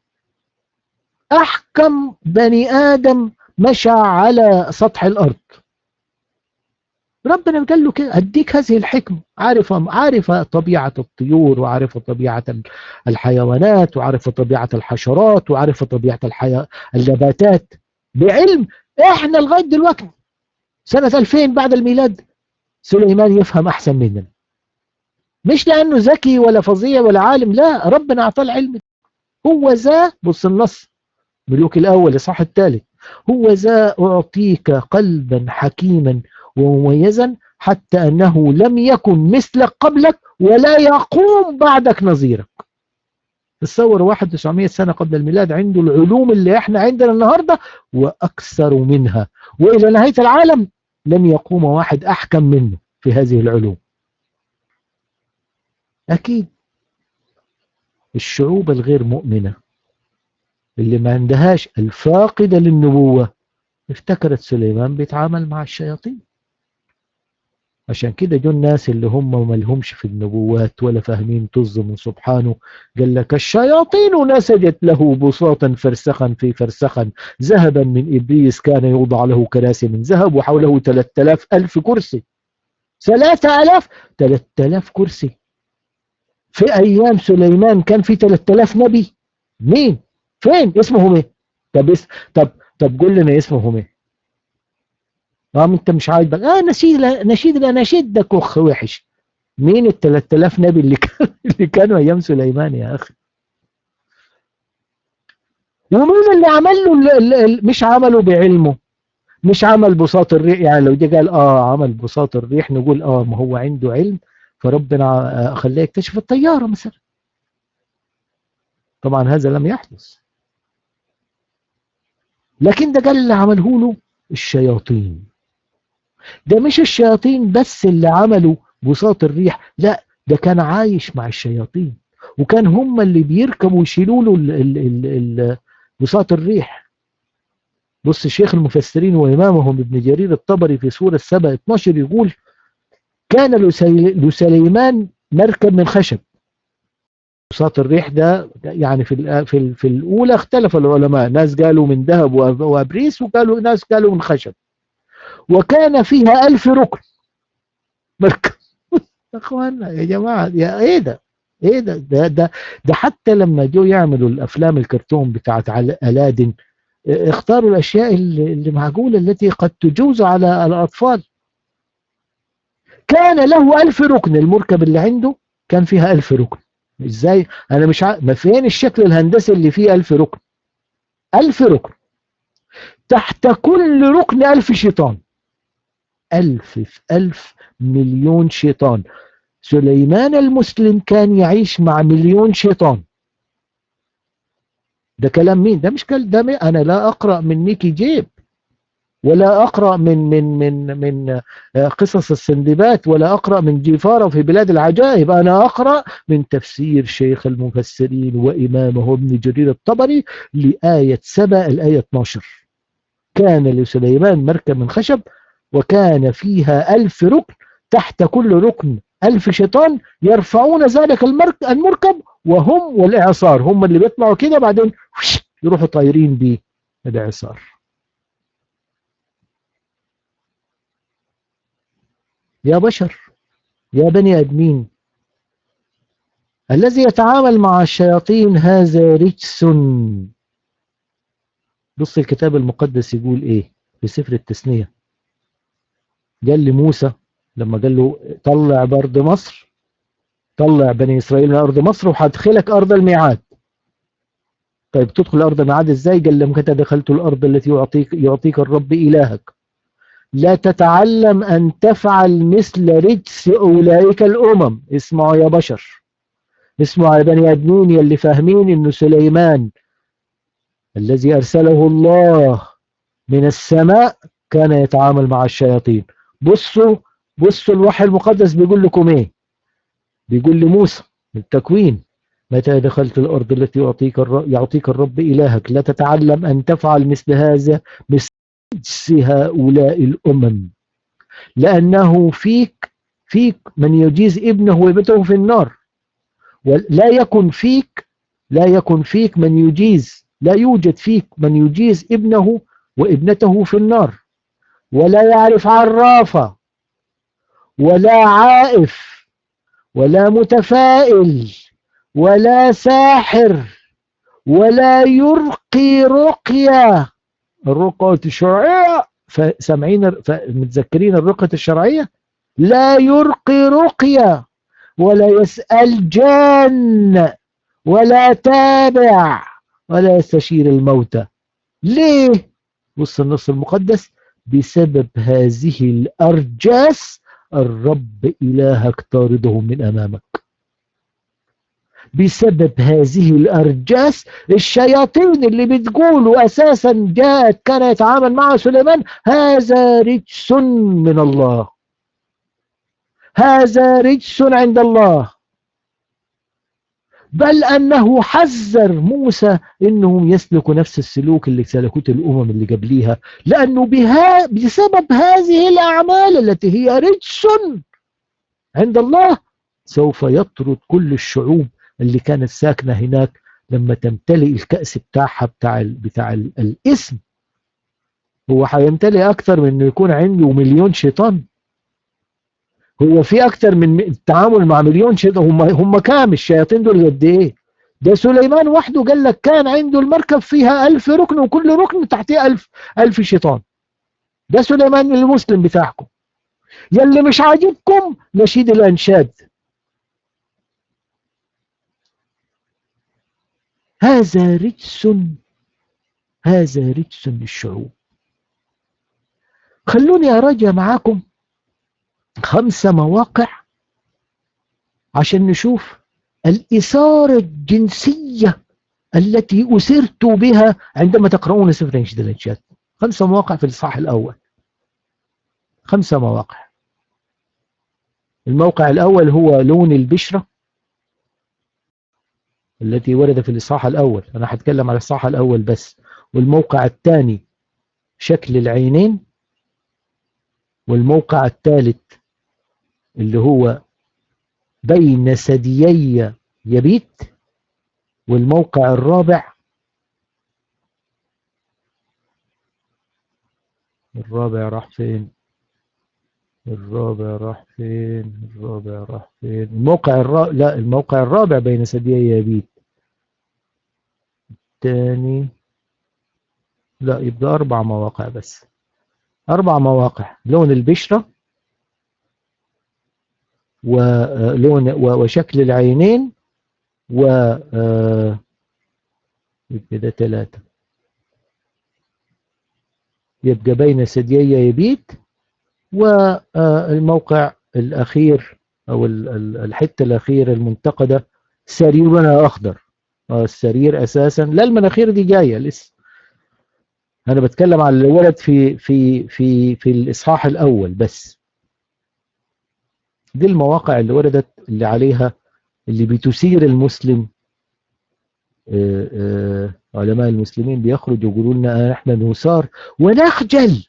أحكم بني آدم مشى على سطح الأرض. ربنا قال له كده: أديك هذه الحكمة، عارفة طبيعة الطيور، وعارفة طبيعة الحيوانات، وعارفة طبيعة الحشرات، وعارفة طبيعة النباتات بعلم. احنا لغاية دلوقتي سنة 2000 بعد الميلاد سليمان يفهم أحسن مننا، مش لأنه ذكي ولا فظيع ولا عالم، لا، ربنا أعطاه العلم. هو ذا، بص النص ملوك الأول الإصحاح الثالث: هو ذا أعطيك قلبا حكيما ومميزا حتى أنه لم يكن مثلك قبلك ولا يقوم بعدك نظيرك. تصور واحد 900 سنة قبل الميلاد عنده العلوم اللي احنا عندنا النهاردة وأكثر منها، وإلى نهاية العالم لن يقوم واحد أحكم منه في هذه العلوم. أكيد الشعوب الغير مؤمنة اللي ما عندهاش الفاقدة للنبوة افتكرت سليمان بيتعامل مع الشياطين. عشان كده جو الناس اللي هم ما لهمش في النبوات ولا فاهمين طز من سبحانه، قال لك: الشياطين نسجت له بساطا فرسخا في فرسخا ذهبا من إبليس كان يوضع له كراسي من ذهب وحوله 3000 ألف كرسي. 3000 كرسي في أيام سليمان كان في 3000 نبي. مين؟ فين؟ اسمهم ايه؟ طب قول لنا اسمهم ايه؟ انت مش عاجبك نشيد الاناشيد ده كخ وحش. مين ال 3000 نبي اللي كانوا ايام سليمان يا اخي؟ ومين اللي عمل له مش عمله بعلمه، مش عمل بساط الريح. يعني لو جه قال عمل بساط الريح نقول ما هو عنده علم فربنا خلاه يكتشف الطياره مثلا. طبعا هذا لم يحدث، لكن ده قال اللي عمله له الشياطين. ده مش الشياطين بس اللي عملوا بساط الريح، لا، ده كان عايش مع الشياطين وكان هم اللي بيركبوا ويشيلوا له بساط الريح. بص شيخ المفسرين وإمامهم ابن جرير الطبري في سورة سبأ 12 يقول: كان لسليمان مركب من خشب. بساط الريح ده يعني في الأولى اختلف العلماء، ناس قالوا من ذهب وأبريس، وقالوا ناس قالوا من خشب، وكان فيها 1000 ركن مركب. اخوانا يا جماعه، يا ايه ده؟ ايه ده حتى لما جو يعملوا الافلام الكرتون بتاعت الادين اختاروا الاشياء اللي معقوله التي قد تجوز على الاطفال. كان له 1000 ركن، المركب اللي عنده كان فيها 1000 ركن. ازاي؟ انا مش ما فين الشكل الهندسي اللي فيه 1000 ركن؟ 1000 ركن، تحت كل ركن 1000 شيطان. 1000 في 1000 مليون شيطان. سليمان المسلم كان يعيش مع مليون شيطان. ده كلام مين؟ ده مش كلام أنا لا أقرأ من ميكي جيب، ولا أقرأ من قصص السندباد، ولا أقرأ من جيفارة في بلاد العجائب. أنا أقرأ من تفسير شيخ المفسرين وإمامه ابن جرير الطبري لآية سبأ الآية 12: كان لسليمان مركب من خشب وكان فيها 1000 ركن، تحت كل ركن 1000 شيطان يرفعون ذلك المركب وهم والإعصار، هم اللي بيطلعوا كده بعدين يروحوا طايرين بيه الإعصار. يا بشر، يا بني آدمين، الذي يتعامل مع الشياطين هذا رجس. بص الكتاب المقدس يقول ايه في سفر التثنية. قال لموسى لما قال له: طلع بأرض مصر، طلع بني إسرائيل من أرض مصر وهدخلك أرض الميعاد. طيب تدخل أرض الميعاد إزاي؟ قال: لما كنت دخلت الأرض التي يعطيك الرب إلهك، لا تتعلم أن تفعل مثل رجس أولئك الأمم. اسمعوا يا بشر، اسمعوا يا بني آدمين يلي فاهمين إنه سليمان الذي أرسله الله من السماء كان يتعامل مع الشياطين. بصوا الوحي المقدس بيقول لكم ايه؟ بيقول لموسى التكوين: متى دخلت الأرض التي يعطيك الرب إلهك لا تتعلم أن تفعل مثل هذا، مثل هؤلاء الأمم، لأنه فيك من يجيز ابنه وابنته في النار. ولا يكن فيك لا يكن فيك من يجيز لا يوجد فيك من يجيز ابنه وابنته في النار، ولا يعرف عرافة ولا عائف ولا متفائل ولا ساحر ولا يرقي رقية. الرقية الشرعية، سامعين متذكرين الرقية الشرعية؟ لا يرقي رقية ولا يسأل جان ولا تابع ولا يستشير الموتى. ليه؟ بص النص المقدس: بسبب هذه الأرجاس الرب إلهك طاردهم من أمامك. بسبب هذه الأرجاس، الشياطين اللي بتقولوا أساسا جاءت كان يتعامل مع سليمان، هذا رجس من الله، هذا رجس عند الله. بل أنه حذر موسى إنهم يسلكوا نفس السلوك اللي سلكته الأمم اللي قبليها، لأنه بسبب هذه الأعمال التي هي رجس عند الله سوف يطرد كل الشعوب اللي كانت ساكنة هناك لما تمتلئ الكأس بتاعها بتاع الاسم. هو هيمتلئ أكثر من إنه يكون عنده مليون شيطان. هو في أكثر من التعامل مع مليون شيطان. هم كام الشياطين دول قد إيه؟ ده سليمان وحده قال لك كان عنده المركب فيها 1000 ركن، وكل ركن تحتيه 1000 شيطان. ده سليمان المسلم بتاعكم. يلي مش عاجبكم نشيد الأنشاد. هذا رجس، هذا رجس للشعوب. خلوني أراجع معاكم 5 مواقع عشان نشوف الإثارة الجنسية التي أسرت بها عندما تقرؤون سفر نشيد الأنشاد. 5 مواقع في الإصحاح الأول، 5 مواقع. الموقع الأول هو لون البشرة التي ورد في الإصحاح الأول، أنا هتكلم على الإصحاح الأول بس. والموقع الثاني شكل العينين. والموقع الثالث اللي هو بين ثديي يبيت. والموقع الرابع، الرابع راح فين؟ الموقع الرابع بين ثديي يبيت. الثاني لا، يبقى 4 مواقع بس. 4 مواقع: لون البشرة، ولون وشكل العينين، و يبقى ده 3. يبقى بين ثديي يبيت. والموقع الأخير أو الحتة الأخيرة المنتقدة: سريرنا أخضر. السرير أساسا لا، المناخير دي جاية لسه. أنا بتكلم على اللي ورد في الإصحاح الأول بس. دي المواقع اللي وردت اللي عليها اللي بتثير المسلم. علماء المسلمين بيخرجوا يقولوا لنا احنا نثار ونخجل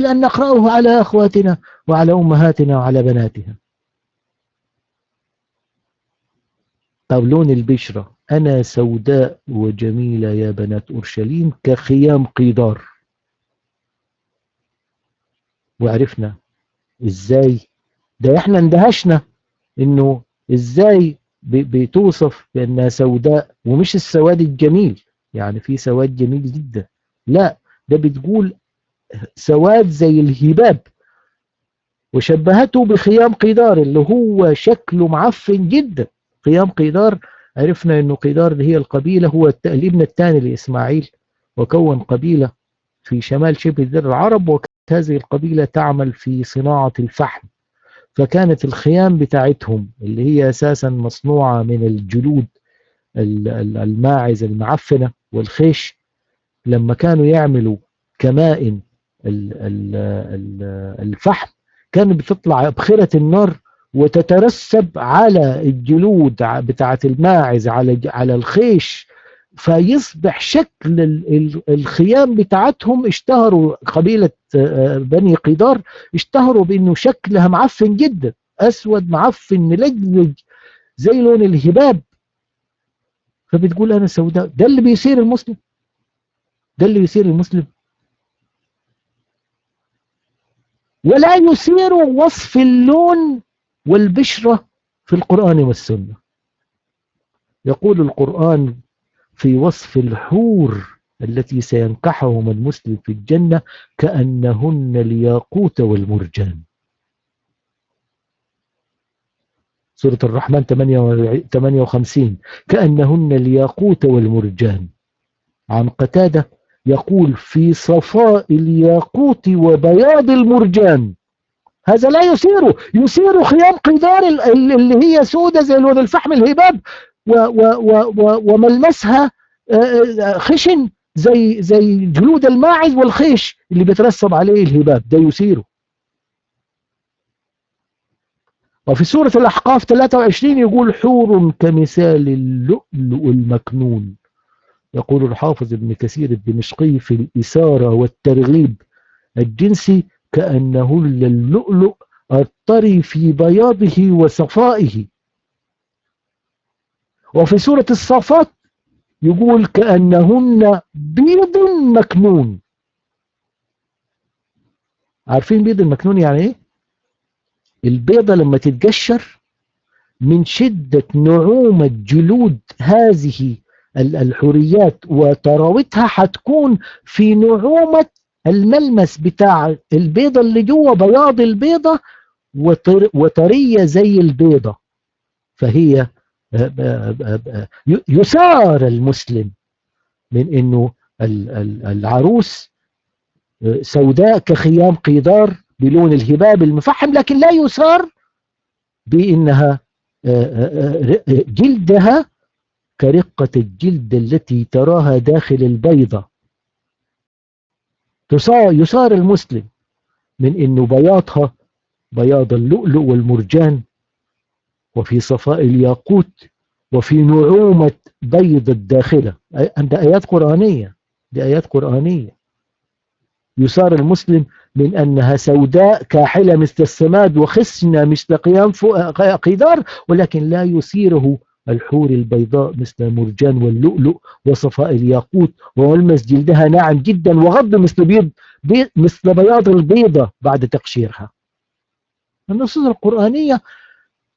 أن نقرأه على أخواتنا وعلى أمهاتنا وعلى بناتها. طب لون البشرة: أنا سوداء وجميلة يا بنات أورشليم كخيام قيدار. وعرفنا إزاي ده، احنا اندهشنا إنه إزاي بتوصف بأنها سوداء، ومش السواد الجميل، يعني في سواد جميل جدا، لا ده بتقول سواد زي الهباب. وشبهته بخيام قيدار اللي هو شكله معفن جدا. خيام قيدار عرفنا انه قيدار هي القبيلة، هو الابن الثاني لإسماعيل، وكون قبيلة في شمال شبه جزيرة العرب. وكانت هذه القبيلة تعمل في صناعة الفحم، فكانت الخيام بتاعتهم اللي هي أساسا مصنوعة من الجلود الماعز المعفنة والخيش، لما كانوا يعملوا كمائن الفحم كانت بتطلع بخرة النار وتترسب على الجلود بتاعة الماعز، على الخيش، فيصبح شكل الخيام بتاعتهم. اشتهروا قبيلة بني قيدار، اشتهروا بأنه شكلها معفن جدا، أسود معفن ملجلج زي لون الهباب. فبتقول أنا سوداء. ده اللي بيصير المسلم، ده اللي يصير المسلم. ولا يثير وصف اللون والبشرة في القرآن والسنة. يقول القرآن في وصف الحور التي سينكحهم المسلم في الجنة: كأنهن الياقوت والمرجان. سورة الرحمن 58: كأنهن الياقوت والمرجان. عن قتادة يقول: في صفاء الياقوت وبياض المرجان. هذا لا يثير خيام قيدار اللي هي سودة زي لون الفحم الهباب، وملمسها خشن زي جلود الماعز والخيش اللي بيترسب عليه الهباب، ده يثيره. وفي سورة الأحقاف 23 يقول: حور كمثال اللؤلؤ المكنون. يقول الحافظ ابن كثير الدمشقي في الإثارة والترغيب الجنسي: كأنه اللؤلؤ الطري في بياضه وصفائه. وفي سورة الصافات يقول: كأنهن بيض مكنون. عارفين بيض المكنون يعني ايه؟ البيضة لما تتقشر من شدة نعومة جلود هذه الحوريات وطراوتها هتكون في نعومة الملمس بتاع البيضة اللي جوه بياض البيضة، وطرية زي البيضة. فهي يثار المسلم من انه العروس سوداء كخيام قيدار بلون الهباب المفحم، لكن لا يثار بانها جلدها كرقة الجلد التي تراها داخل البيضة. يثار المسلم من انه بياضها بياض اللؤلؤ والمرجان، وفي صفاء الياقوت، وفي نعومة بيض الداخلة. ده آيات قرآنية، دي آيات قرآنية. يثار المسلم من أنها سوداء كاحلة مثل السماد وخسنة مثل قيام قيدار، ولكن لا يثيره الحور البيضاء مثل المرجان واللؤلؤ وصفاء الياقوت، وملمس جلدها ناعم جدا وغض مثل بياض البيضة بعد تقشيرها. النصوص القرآنية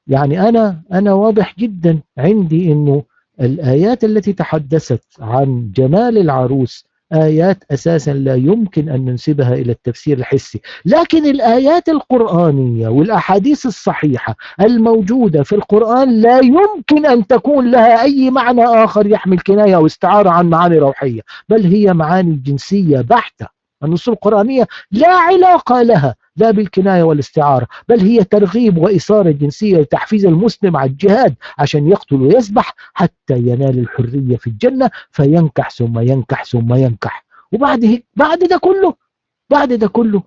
يعني أنا واضح جدا عندي أنه الآيات التي تحدثت عن جمال العروس آيات أساسا لا يمكن أن ننسبها إلى التفسير الحسي، لكن الآيات القرآنية والأحاديث الصحيحة الموجودة في القرآن لا يمكن أن تكون لها أي معنى آخر يحمل كناية أو استعارة عن معاني روحية، بل هي معاني جنسية بحتة. النصوص القرآنية لا علاقة لها لا بالكناية والاستعارة، بل هي ترغيب وإثارة جنسية لتحفيز المسلم على الجهاد عشان يقتل ويذبح حتى ينال الحرية في الجنة، فينكح ثم ينكح ثم ينكح. بعد ده كله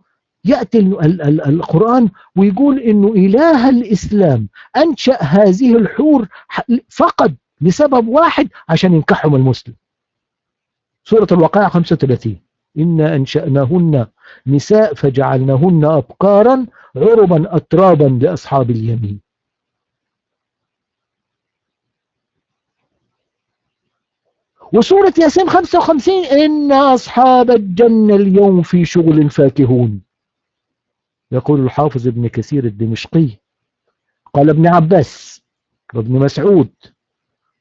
يأتي القرآن ويقول إنه إله الإسلام أنشأ هذه الحور فقط لسبب واحد: عشان ينكحهم المسلم. سورة الواقعة 35: إنا أنشأناهن نساء فجعلناهن أبكارا عربا أترابا لأصحاب اليمين. وسورة ياسين 55: إن أصحاب الجنة اليوم في شغل فاكهون. يقول الحافظ ابن كثير الدمشقي: قال ابن عباس وابن مسعود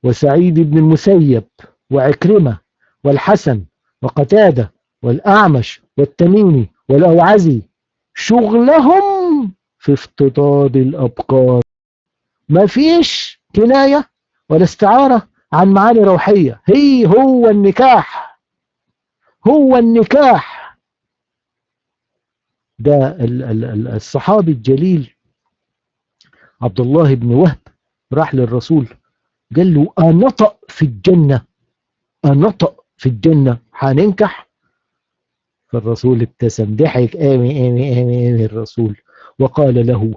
وسعيد بن المسيب وعكرمة والحسن وقتادة والأعمش والتميمي والأوعزي: شغلهم في افتضاد الأبقار. ما فيش كناية ولا استعارة عن معاني روحية، هو النكاح، هو النكاح. ده الصحابي الجليل عبد الله بن وهب راح للرسول قال له: أنطق في الجنة، أنطق في الجنة هننكح؟ فالرسول ابتسم ضحك آمي آمي آمي آمي الرسول وقال له: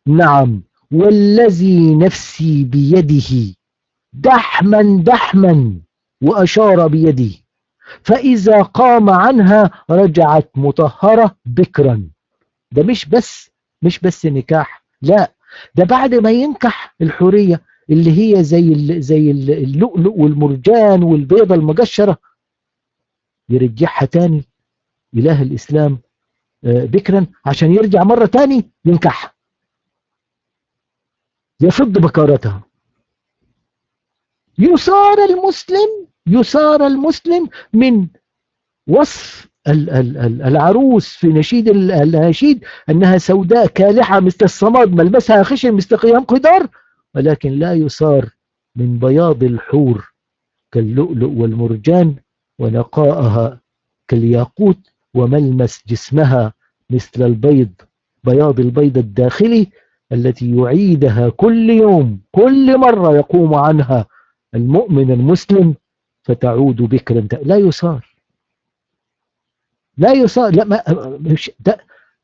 نعم والذي نفسي بيده دحما دحما، وأشار بيده، فإذا قام عنها رجعت مطهرة بكرا. ده مش بس نكاح، لا، ده بعد ما ينكح الحورية اللي هي زي اللؤلؤ والمرجان والبيضة المجشرة، يرجعها تاني إله الإسلام بكرا عشان يرجع مرة تاني ينكحها، يفض بكارتها. يصار المسلم من وصف العروس في نشيد النشيد أنها سوداء كالحة مثل الصماد ملبسها خشن مثل قيام قدار، ولكن لا يصار من بياض الحور كاللؤلؤ والمرجان، ونقائها كالياقوت، وملمس جسمها مثل البيض، بياض البيض الداخلي التي يعيدها كل يوم، كل مرة يقوم عنها المؤمن المسلم فتعود بكرا. لا يصار لا، ما مش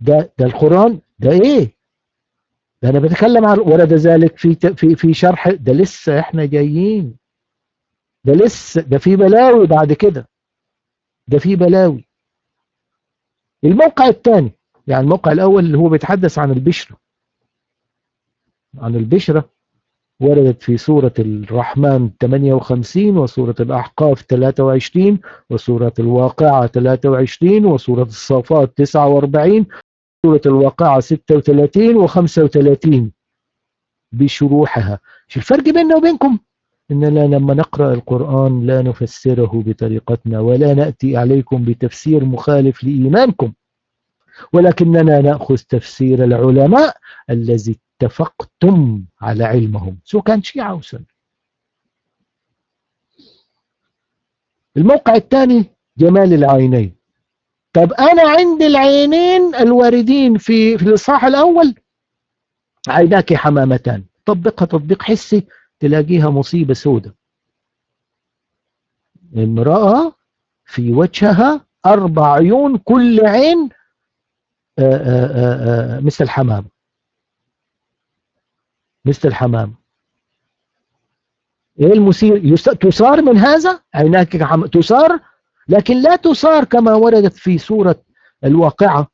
ده القرآن ده ايه؟ ده انا بتكلم عن ورد ذلك في شرح، ده لسه احنا جايين، ده في بلاوي بعد كده، ده في بلاوي. الموقع الثاني، يعني الموقع الاول اللي هو بيتحدث عن البشرة، وردت في سورة الرحمن 58، وسورة الأحقاف 23، وسورة الواقعة 23، وسورة الصافات 49، سورة الواقعة 36 و35 بشروحها. شو الفرق بيننا وبينكم؟ إننا لما نقرأ القرآن لا نفسره بطريقتنا، ولا نأتي عليكم بتفسير مخالف لإيمانكم، ولكننا نأخذ تفسير العلماء الذي اتفقتم على علمهم، سواء كان شيعة أو سنة. الموقع الثاني جمال العينين. طب أنا عندي العينين الواردين في الإصحاح الأول، عيناك حمامتان، طبقها تطبيق حسي تلاقيها مصيبة سودة. امرأة في وجهها 4 عيون، كل عين مثل الحمام، ايه المثير؟ تثار من هذا، عيناك تثار، لكن لا تثار كما وردت في سورة الواقعة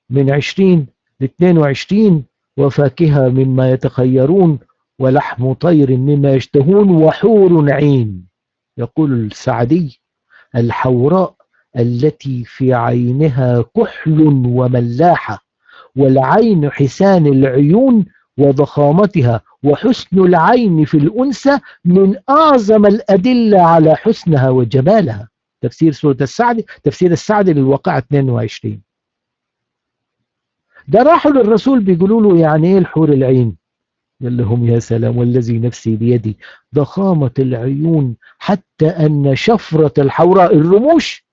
من 20 ل 22: وفاكهة مما يتخيرون، ولحم طير مما يشتهون، وحور عين. يقول السعدي: الحوراء التي في عينها كحل وملاحة، والعين حسان العيون وضخامتها، وحسن العين في الأنثى من أعظم الأدلة على حسنها وجمالها. تفسير سورة السعدي، تفسير السعدي للواقعة 22. ده راحوا للرسول بيقولوا له يعني ايه الحور العين؟ قال لهم: يا سلام، والذي نفسي بيدي ضخامة العيون حتى أن شفرة الحوراء، الرموش،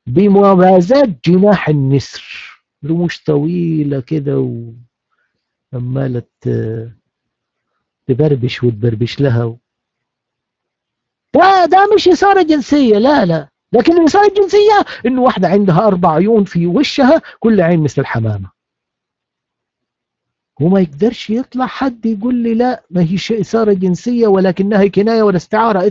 بموازاة جناح النسر، رموش طويلة كده وعمالة تبربش وتبربش لها. ده مش إثارة جنسية، لا، لكن الإثارة الجنسية إنه واحدة عندها 4 عيون في وشها، كل عين مثل الحمامة. وما يقدرش يطلع حد يقول لي لا، ما هيش إثارة جنسية ولكنها كناية ولا استعارة،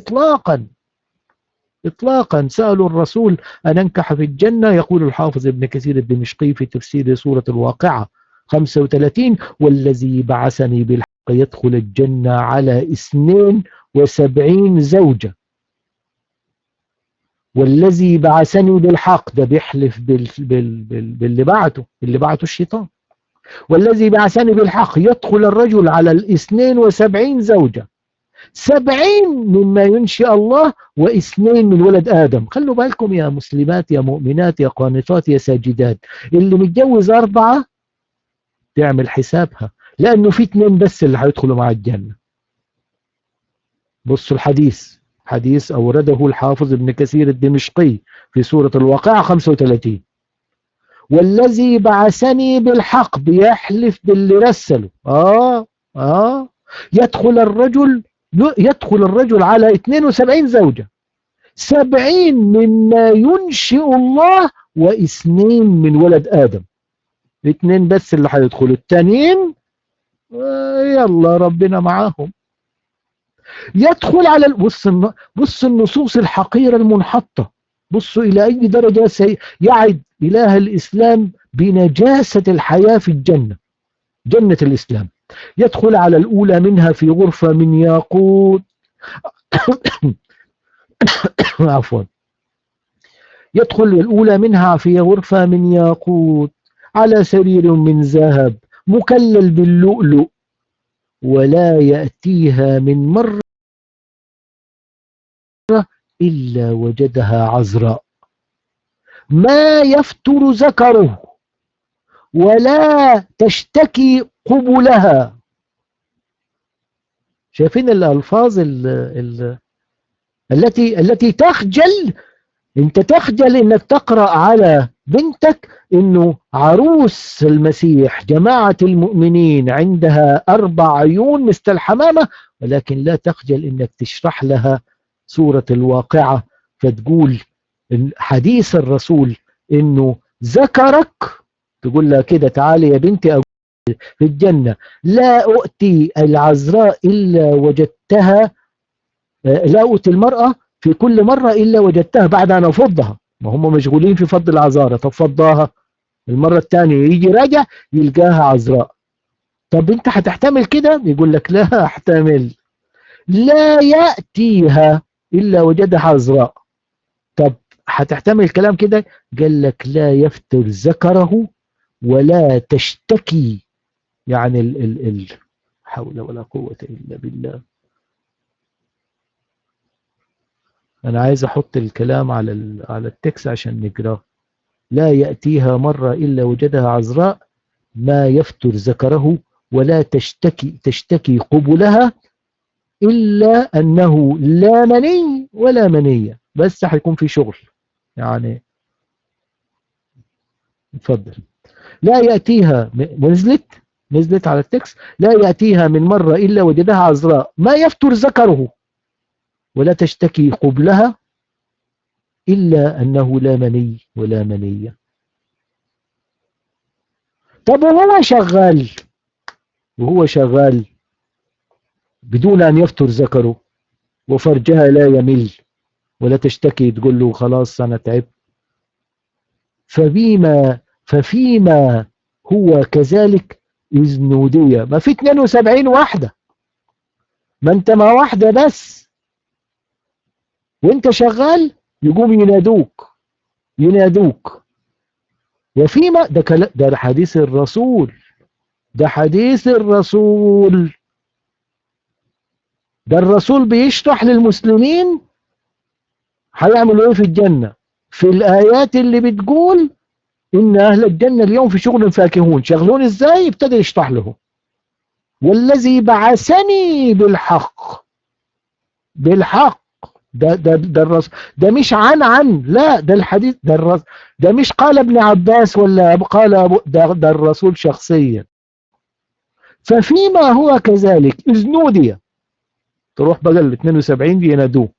إطلاقا. سألوا الرسول: أننكح في الجنة؟ يقول الحافظ ابن كثير الدمشقي في تفسير سورة الواقعة 35: والذي بعثني بالحق يدخل الجنة على 72 زوجة. والذي بعثني بالحق، ده بيحلف باللي بعته الشيطان. والذي بعثني بالحق يدخل الرجل على 72 زوجة، 70 مما ينشئ الله، و2 من ولد آدم. خلوا بالكم يا مسلمات، يا مؤمنات، يا قانتات، يا ساجدات، اللي متجوز 4 تعمل حسابها، لأنه في 2 بس اللي هيدخلوا مع الجنة. بصوا حديث أورده الحافظ ابن كثير الدمشقي في سورة الواقعة 35: والذي بعثني بالحق، بيحلف باللي رسله. يدخل الرجل على 72 زوجة، 70 مما ينشئ الله، و2 من ولد آدم. 2 بس اللي هيدخلوا، التانيين يلا ربنا معاهم. يدخل على بص النصوص الحقيرة المنحطة، بصوا إلى أي درجة يعد إله الإسلام بنجاسة الحياة في الجنة، جنة الإسلام. يدخل على الأولى منها في غرفة من ياقوت عفوا، يدخل الأولى منها في غرفة من ياقوت على سرير من ذهب مكلل باللؤلؤ، ولا يأتيها من مرة إلا وجدها عذراء، ما يفتر ذكره ولا تشتكي قبلها. شايفين الألفاظ التي تخجل، انت تخجل انك تقرأ على بنتك انه عروس المسيح جماعة المؤمنين عندها 4 عيون مثل الحمامة، ولكن لا تخجل انك تشرح لها سورة الواقعة، فتقول حديث الرسول انه ذكرك، تقول لها كده تعالي يا بنتي في الجنة لا أؤتي العذراء إلا وجدتها، لا أؤتي المرأة في كل مرة إلا وجدتها بعد أن أفضها. ما هم مشغولين في فض العذارة، طب فضاها المرة الثانية يجي راجع يلقاها عذراء. طب أنت هتحتمل كده؟ يقول لك لا أحتمل، لا يأتيها إلا وجدها عذراء. طب هتحتمل كلام كده؟ قال لك لا يفتر ذكره ولا تشتكي، يعني حول ولا قوة إلا بالله. أنا عايز أحط الكلام على التكس عشان نقراه. لا يأتيها مرة إلا وجدها عذراء، ما يفتر ذكره ولا تشتكي قبلها، إلا أنه لا مني ولا منية، بس هيكون في شغل يعني. اتفضل. لا يأتيها، نزلت على التكس، لا يأتيها من مرة إلا وجدها عذراء ما يفتر ذكره ولا تشتكي قبلها، إلا أنه لا مني ولا منية. طب وهو شغال بدون أن يفتر ذكره وفرجها لا يمل ولا تشتكي، تقول له خلاص أنا تعبت. ففيما هو كذلك إذ نودي، ما في 72 واحدة، ما انت ما واحدة بس وانت شغال يقوم ينادوك. وفيما ده حديث الرسول، ده حديث الرسول، ده الرسول بيشرح للمسلمين هيعملوا ايه في الجنة، في الآيات اللي بتقول إن أهل الجنة اليوم في شغل فاكهون، شغلون إزاي؟ ابتدى يشرح لهم. والذي بعثني بالحق، ده الرسول، ده مش عن لا، ده الحديث، ده الرسول، ده مش قال ابن عباس ولا قال ده الرسول شخصيا. ففيما هو كذلك إذ نودي، تروح بقى ال 72 ينادوه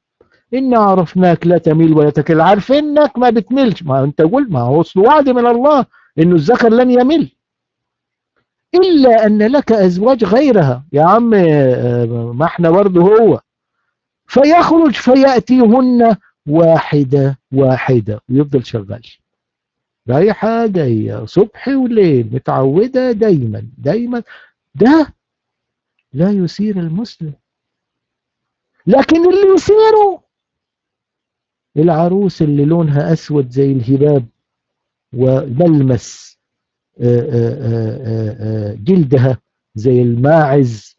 إنا عرفناك لا تميل ولا تكل، عارفينك ما بتملش، ما انت قلت، ما هو اصل وعد من الله انه الذكر لن يمل، الا ان لك ازواج غيرها يا عم، ما احنا برضه هو. فيخرج فياتيهن واحده واحده ويفضل شغال، رايحه جايه صبح وليل، متعوده دايما دايما. ده لا يثير المسلم، لكن اللي يثيره العروس اللي لونها أسود زي الهباب وملمس جلدها زي الماعز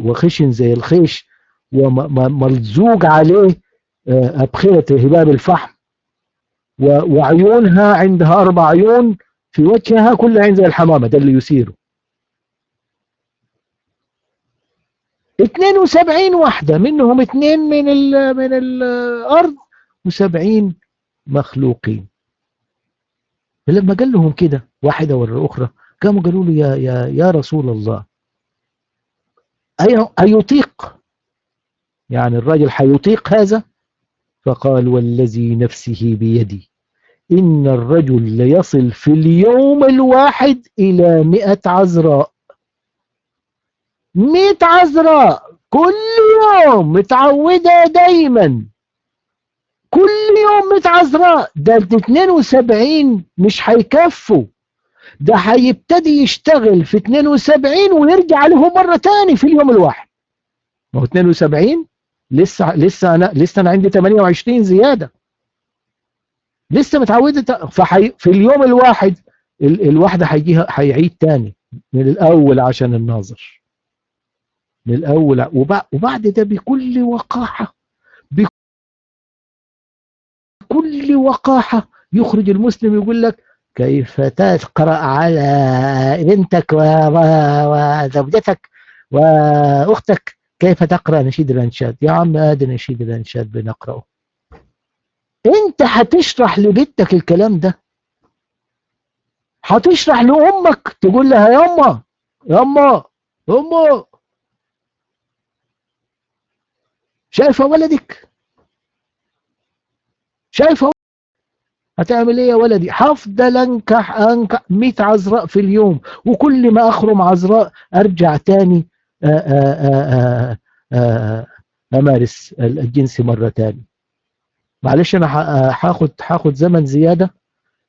وخشن زي الخيش وملزوق عليه أبخرة هباب الفحم، وعيونها عندها 4 عيون في وجهها كل عين زي الحمامة، ده اللي يثيره. 72 واحدة منهم 2 من الأرض و70 مخلوقين. فلما قال لهم كده واحدة ورا أخرى، قاموا قالوا له يا رسول الله أيطيق، يعني الراجل حيطيق هذا؟ فقال والذي نفسه بيدي إن الرجل ليصل في اليوم الواحد إلى 100 عذراء. 100 عذراء كل يوم، متعودة دايما كل يوم 100 عذراء. ده 72 مش هيكفوا، ده هيبتدي يشتغل في 72 ويرجع لهم مرة تاني في اليوم الواحد. ما هو 72 لسه انا عندي 28 زيادة، لسه متعودة. في اليوم الواحد الواحدة هيعيد تاني من الأول عشان الناظر، من الأول. وبعد ده بكل وقاحة، بكل وقاحة يخرج المسلم يقول لك كيف تقرأ على بنتك وزوجتك وأختك، كيف تقرأ نشيد الأنشاد؟ يا عم هذا نشيد الأنشاد بنقرأه، انت هتشرح لبنتك الكلام ده؟ هتشرح لأمك تقول لها ياما ياما ياما شايفة ولدك؟ شايفة هتعمل ايه يا ولدي؟ هفضل انكح 100 عذراء في اليوم، وكل ما اخرم عذراء ارجع تاني امارس الجنس مرة تاني. معلش انا هاخد زمن زيادة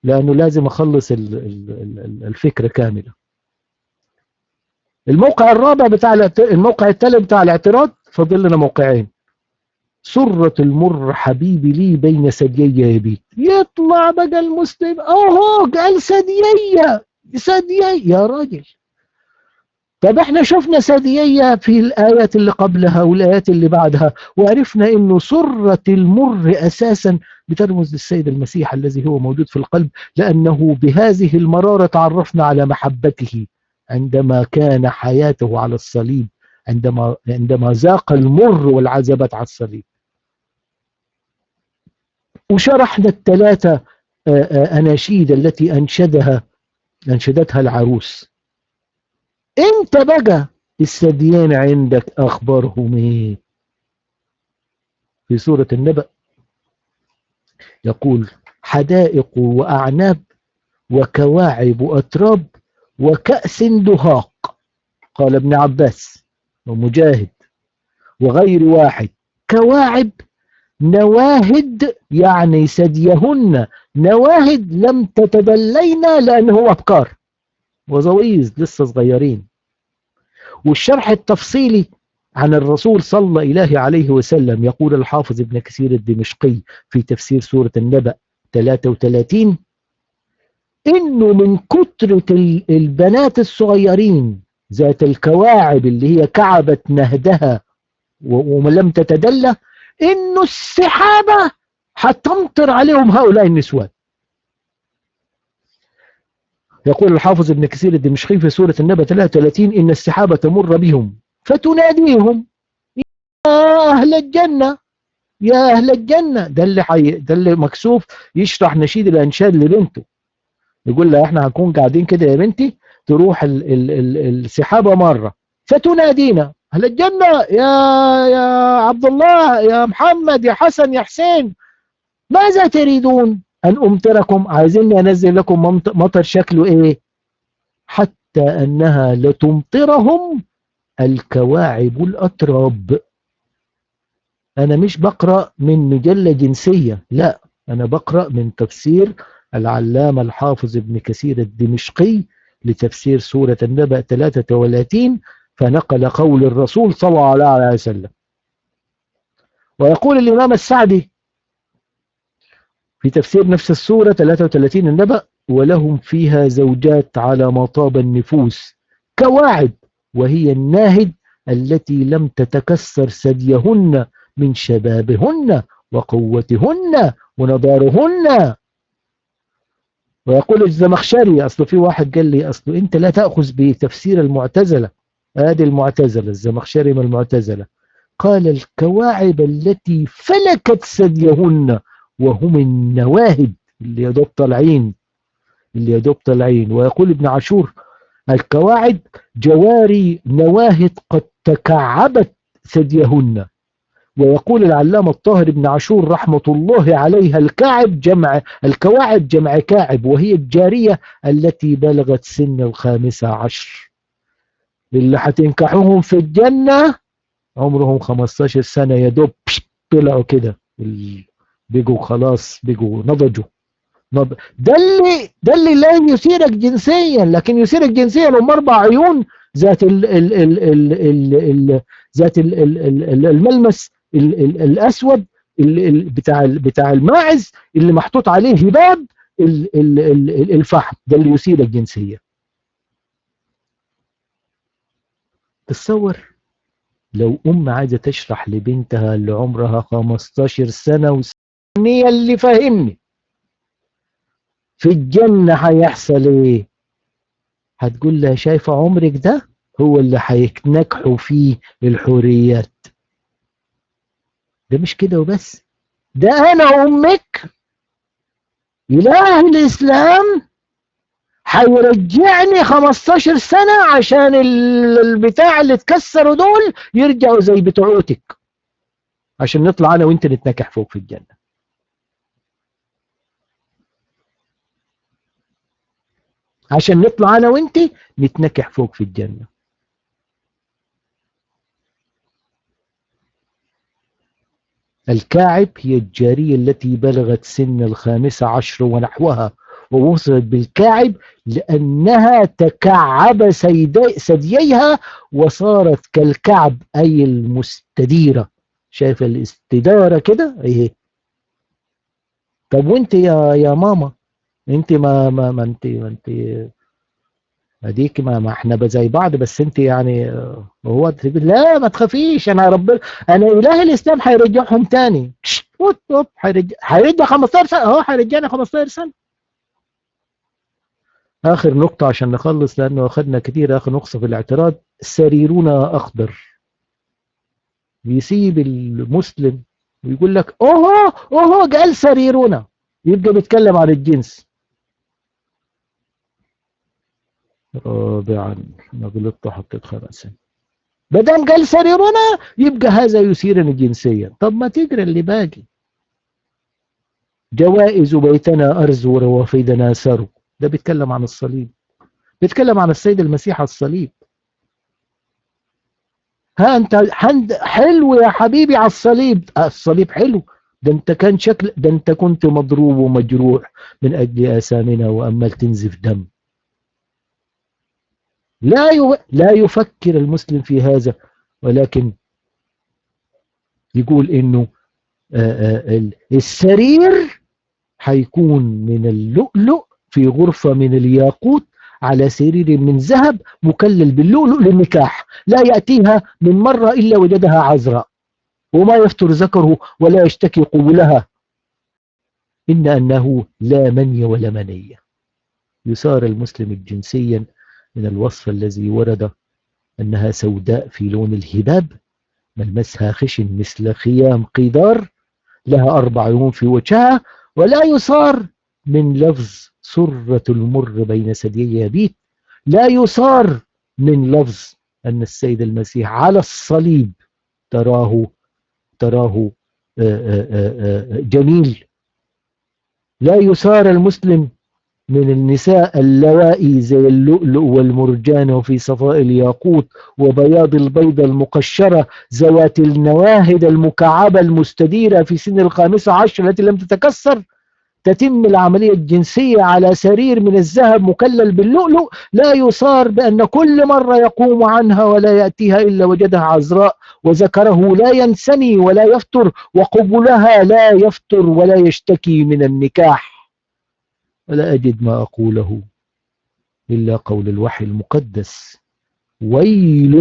لانه لازم اخلص الفكرة كاملة. الموقع الرابع الموقع الثالث بتاع الاعتراض، فاضل لنا موقعين. سرة المر حبيبي لي بين ثديي يبيت. يطلع بقى المسلم اهو قال ثديي يا راجل. طب احنا شفنا ثديي في الآيات اللي قبلها والآيات اللي بعدها، وعرفنا انه سرة المر اساسا بترمز للسيد المسيح الذي هو موجود في القلب، لانه بهذه المرارة تعرفنا على محبته عندما كان حياته على الصليب، عندما ذاق المر والعذابات على الصليب. وشرحنا الثلاثة أناشيد التي أنشدتها العروس. انت بقى الثديان عندك أخبارهم ايه؟ في سورة النبأ يقول حدائق وأعناب وكواعب وأتراب وكأس دهاق. قال ابن عباس ومجاهد وغير واحد كواعب نواهد، يعني ثديهن نواهد لم تتدلينا لأنه أبكار وزويز لسه صغيرين. والشرح التفصيلي عن الرسول صلى الله عليه وسلم يقول الحافظ ابن كثير الدمشقي في تفسير سورة النبأ 33 إنه من كترة البنات الصغيرين ذات الكواعب اللي هي كعبت نهدها ولم تتدلى، إنه السحابة هتمطر عليهم هؤلاء النسوان. يقول الحافظ ابن كثير الدمشقي في سورة النبأ 33 إن السحابة تمر بهم فتناديهم يا أهل الجنة يا أهل الجنة. ده اللي مكسوف يشرح نشيد الأنشاد لبنته، يقول لها احنا هنكون قاعدين كده يا بنتي، تروح السحابة مرة فتنادينا أهل الجنة يا عبد الله يا محمد يا حسن يا حسين، ماذا تريدون أن أمطركم؟ عايزين أنزل لكم مطر شكله إيه؟ حتى أنها لتمطرهم الكواعب الأتراب. أنا مش بقرأ من مجلة جنسية، لا، أنا بقرأ من تفسير العلامة الحافظ ابن كثير الدمشقي لتفسير سورة النبأ 33، فنقل قول الرسول صلى الله عليه وسلم. ويقول الإمام السعدي في تفسير نفس السورة 33 النبأ ولهم فيها زوجات على مطاب النفوس كواعب، وهي الناهد التي لم تتكسر ثديهن من شبابهن وقوتهن ونضارهن. ويقول الزمخشري، أصله في واحد قال لي أصله أنت لا تأخذ بتفسير المعتزلة، هذه المعتزلة الزمخشري من المعتزلة، قال الكواعب التي فلكت ثديهن وهم النواهد اللي يدوب طالعين. ويقول ابن عاشور الكواعب جواري نواهد قد تكعبت ثديهن. ويقول العلامة الطاهر بن عاشور رحمة الله عليها الكواعب جمع كاعب، وهي الجارية التي بلغت سن 15. اللي هتنكحوهم في الجنة عمرهم 15 سنة يا دوب طلعوا كده، بيجوا خلاص، بيجوا نضجوا. ده اللي لا يثيرك جنسيا، لكن يثيرك جنسيا هم 4 عيون ذات الملمس الاسود، بتاع الماعز اللي محطوط عليه هباب الفحم، ده اللي يثيرك جنسيا. تصور لو عايزه تشرح لبنتها اللي عمرها 15 سنه وسنيه اللي فاهمني في الجنة هيحصل ايه، هتقول لها شايفة عمرك ده هو اللي هينجحوا فيه الحوريات. ده مش كده وبس، ده انا امك اله الاسلام هيرجعني 15 سنة عشان البتاع اللي اتكسروا دول يرجعوا زي بتوعتك، عشان نطلع انا وانت نتنكح فوق في الجنة. عشان نطلع انا وانت نتنكح فوق في الجنة. الكاعب هي الجارية التي بلغت سن 15 ونحوها، ووصلت بالكاعب لأنها تكعب ثدييها وصارت كالكعب أي المستديرة. شايف الاستدارة كده ايه. طب وانت يا ماما، انت ما انت اديك ما احنا زي بعض، بس انت يعني هو لا ما تخافيش، انا ربنا، انا اله الاسلام هيرجعهم تاني. هيرجع 15 سنه، هيرجعنا 15 سنه. اخر نقطه عشان نخلص لانه اخذنا كتير. اخر نقطه في الاعتراض، سريرنا اخضر. بيسيب المسلم ويقول لك اوه قال سريرنا، يبقى بيتكلم عن الجنس. رابعا، انا غلطت حطيت 5. بدل قال سريرنا يبقى هذا يثيرني جنسيا. طب ما تقرا اللي باقي. جوائز بيتنا أرزو روافدنا سرو، ده بيتكلم عن الصليب، بيتكلم عن السيد المسيح على الصليب. ها انت حلو يا حبيبي على الصليب، الصليب حلو، ده انت كان شكل، ده انت كنت مضروب ومجروح من أجل آثامنا وأمال تنزف دم. لا يفكر المسلم في هذا، ولكن يقول انه السرير هيكون من اللؤلؤ في غرفة من الياقوت على سرير من ذهب مكلل باللؤلؤ للنكاح، لا يأتيها من مرة إلا وجدها عذراء، وما يفتر ذكره ولا يشتكي قبلها، إن أنه لا مني ولا منية. يسار المسلم جنسيا من الوصف الذي ورد أنها سوداء في لون الهباب، ملمسها خشن مثل خيام قيدار، لها 4 عيون في وجهها، ولا يصار من لفظ سرة المر بين ثديي يبيت، لا يصار من لفظ أن السيد المسيح على الصليب تراه جميل. لا يصار المسلم من النساء اللوائي زي اللؤلؤ والمرجان وفي صفاء الياقوت وبياض البيضة المقشرة ذوات النواهد المكعبة المستديرة في سن 15 التي لم تتكسر، تتم العملية الجنسية على سرير من الذهب مكلل باللؤلؤ. لا يصار بأن كل مرة يقوم عنها ولا يأتيها إلا وجدها عذراء، وذكره لا ينسني ولا يفتر، وقبلها لا يفتر ولا يشتكي من النكاح. ولا أجد ما أقوله إلا قول الوحي المقدس: ويل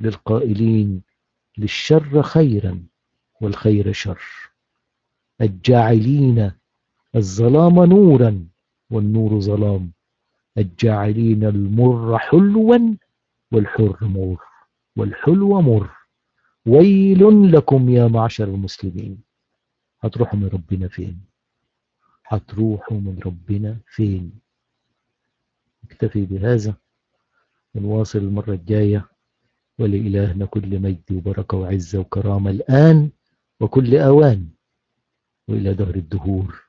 للقائلين للشر خيرا والخير شر، الجاعلين الظلام نورا والنور ظلام، الجاعلين المر حلوا والحر مر والحلو مر. ويل لكم يا معشر المسلمين. هتروحوا من ربنا فين؟ هتروحوا من ربنا فين؟ نكتفي بهذا، ونواصل المرة الجاية. ولإلهنا كل مجد وبركة وعزة وكرامة الآن وكل أوان وإلى دهر الدهور.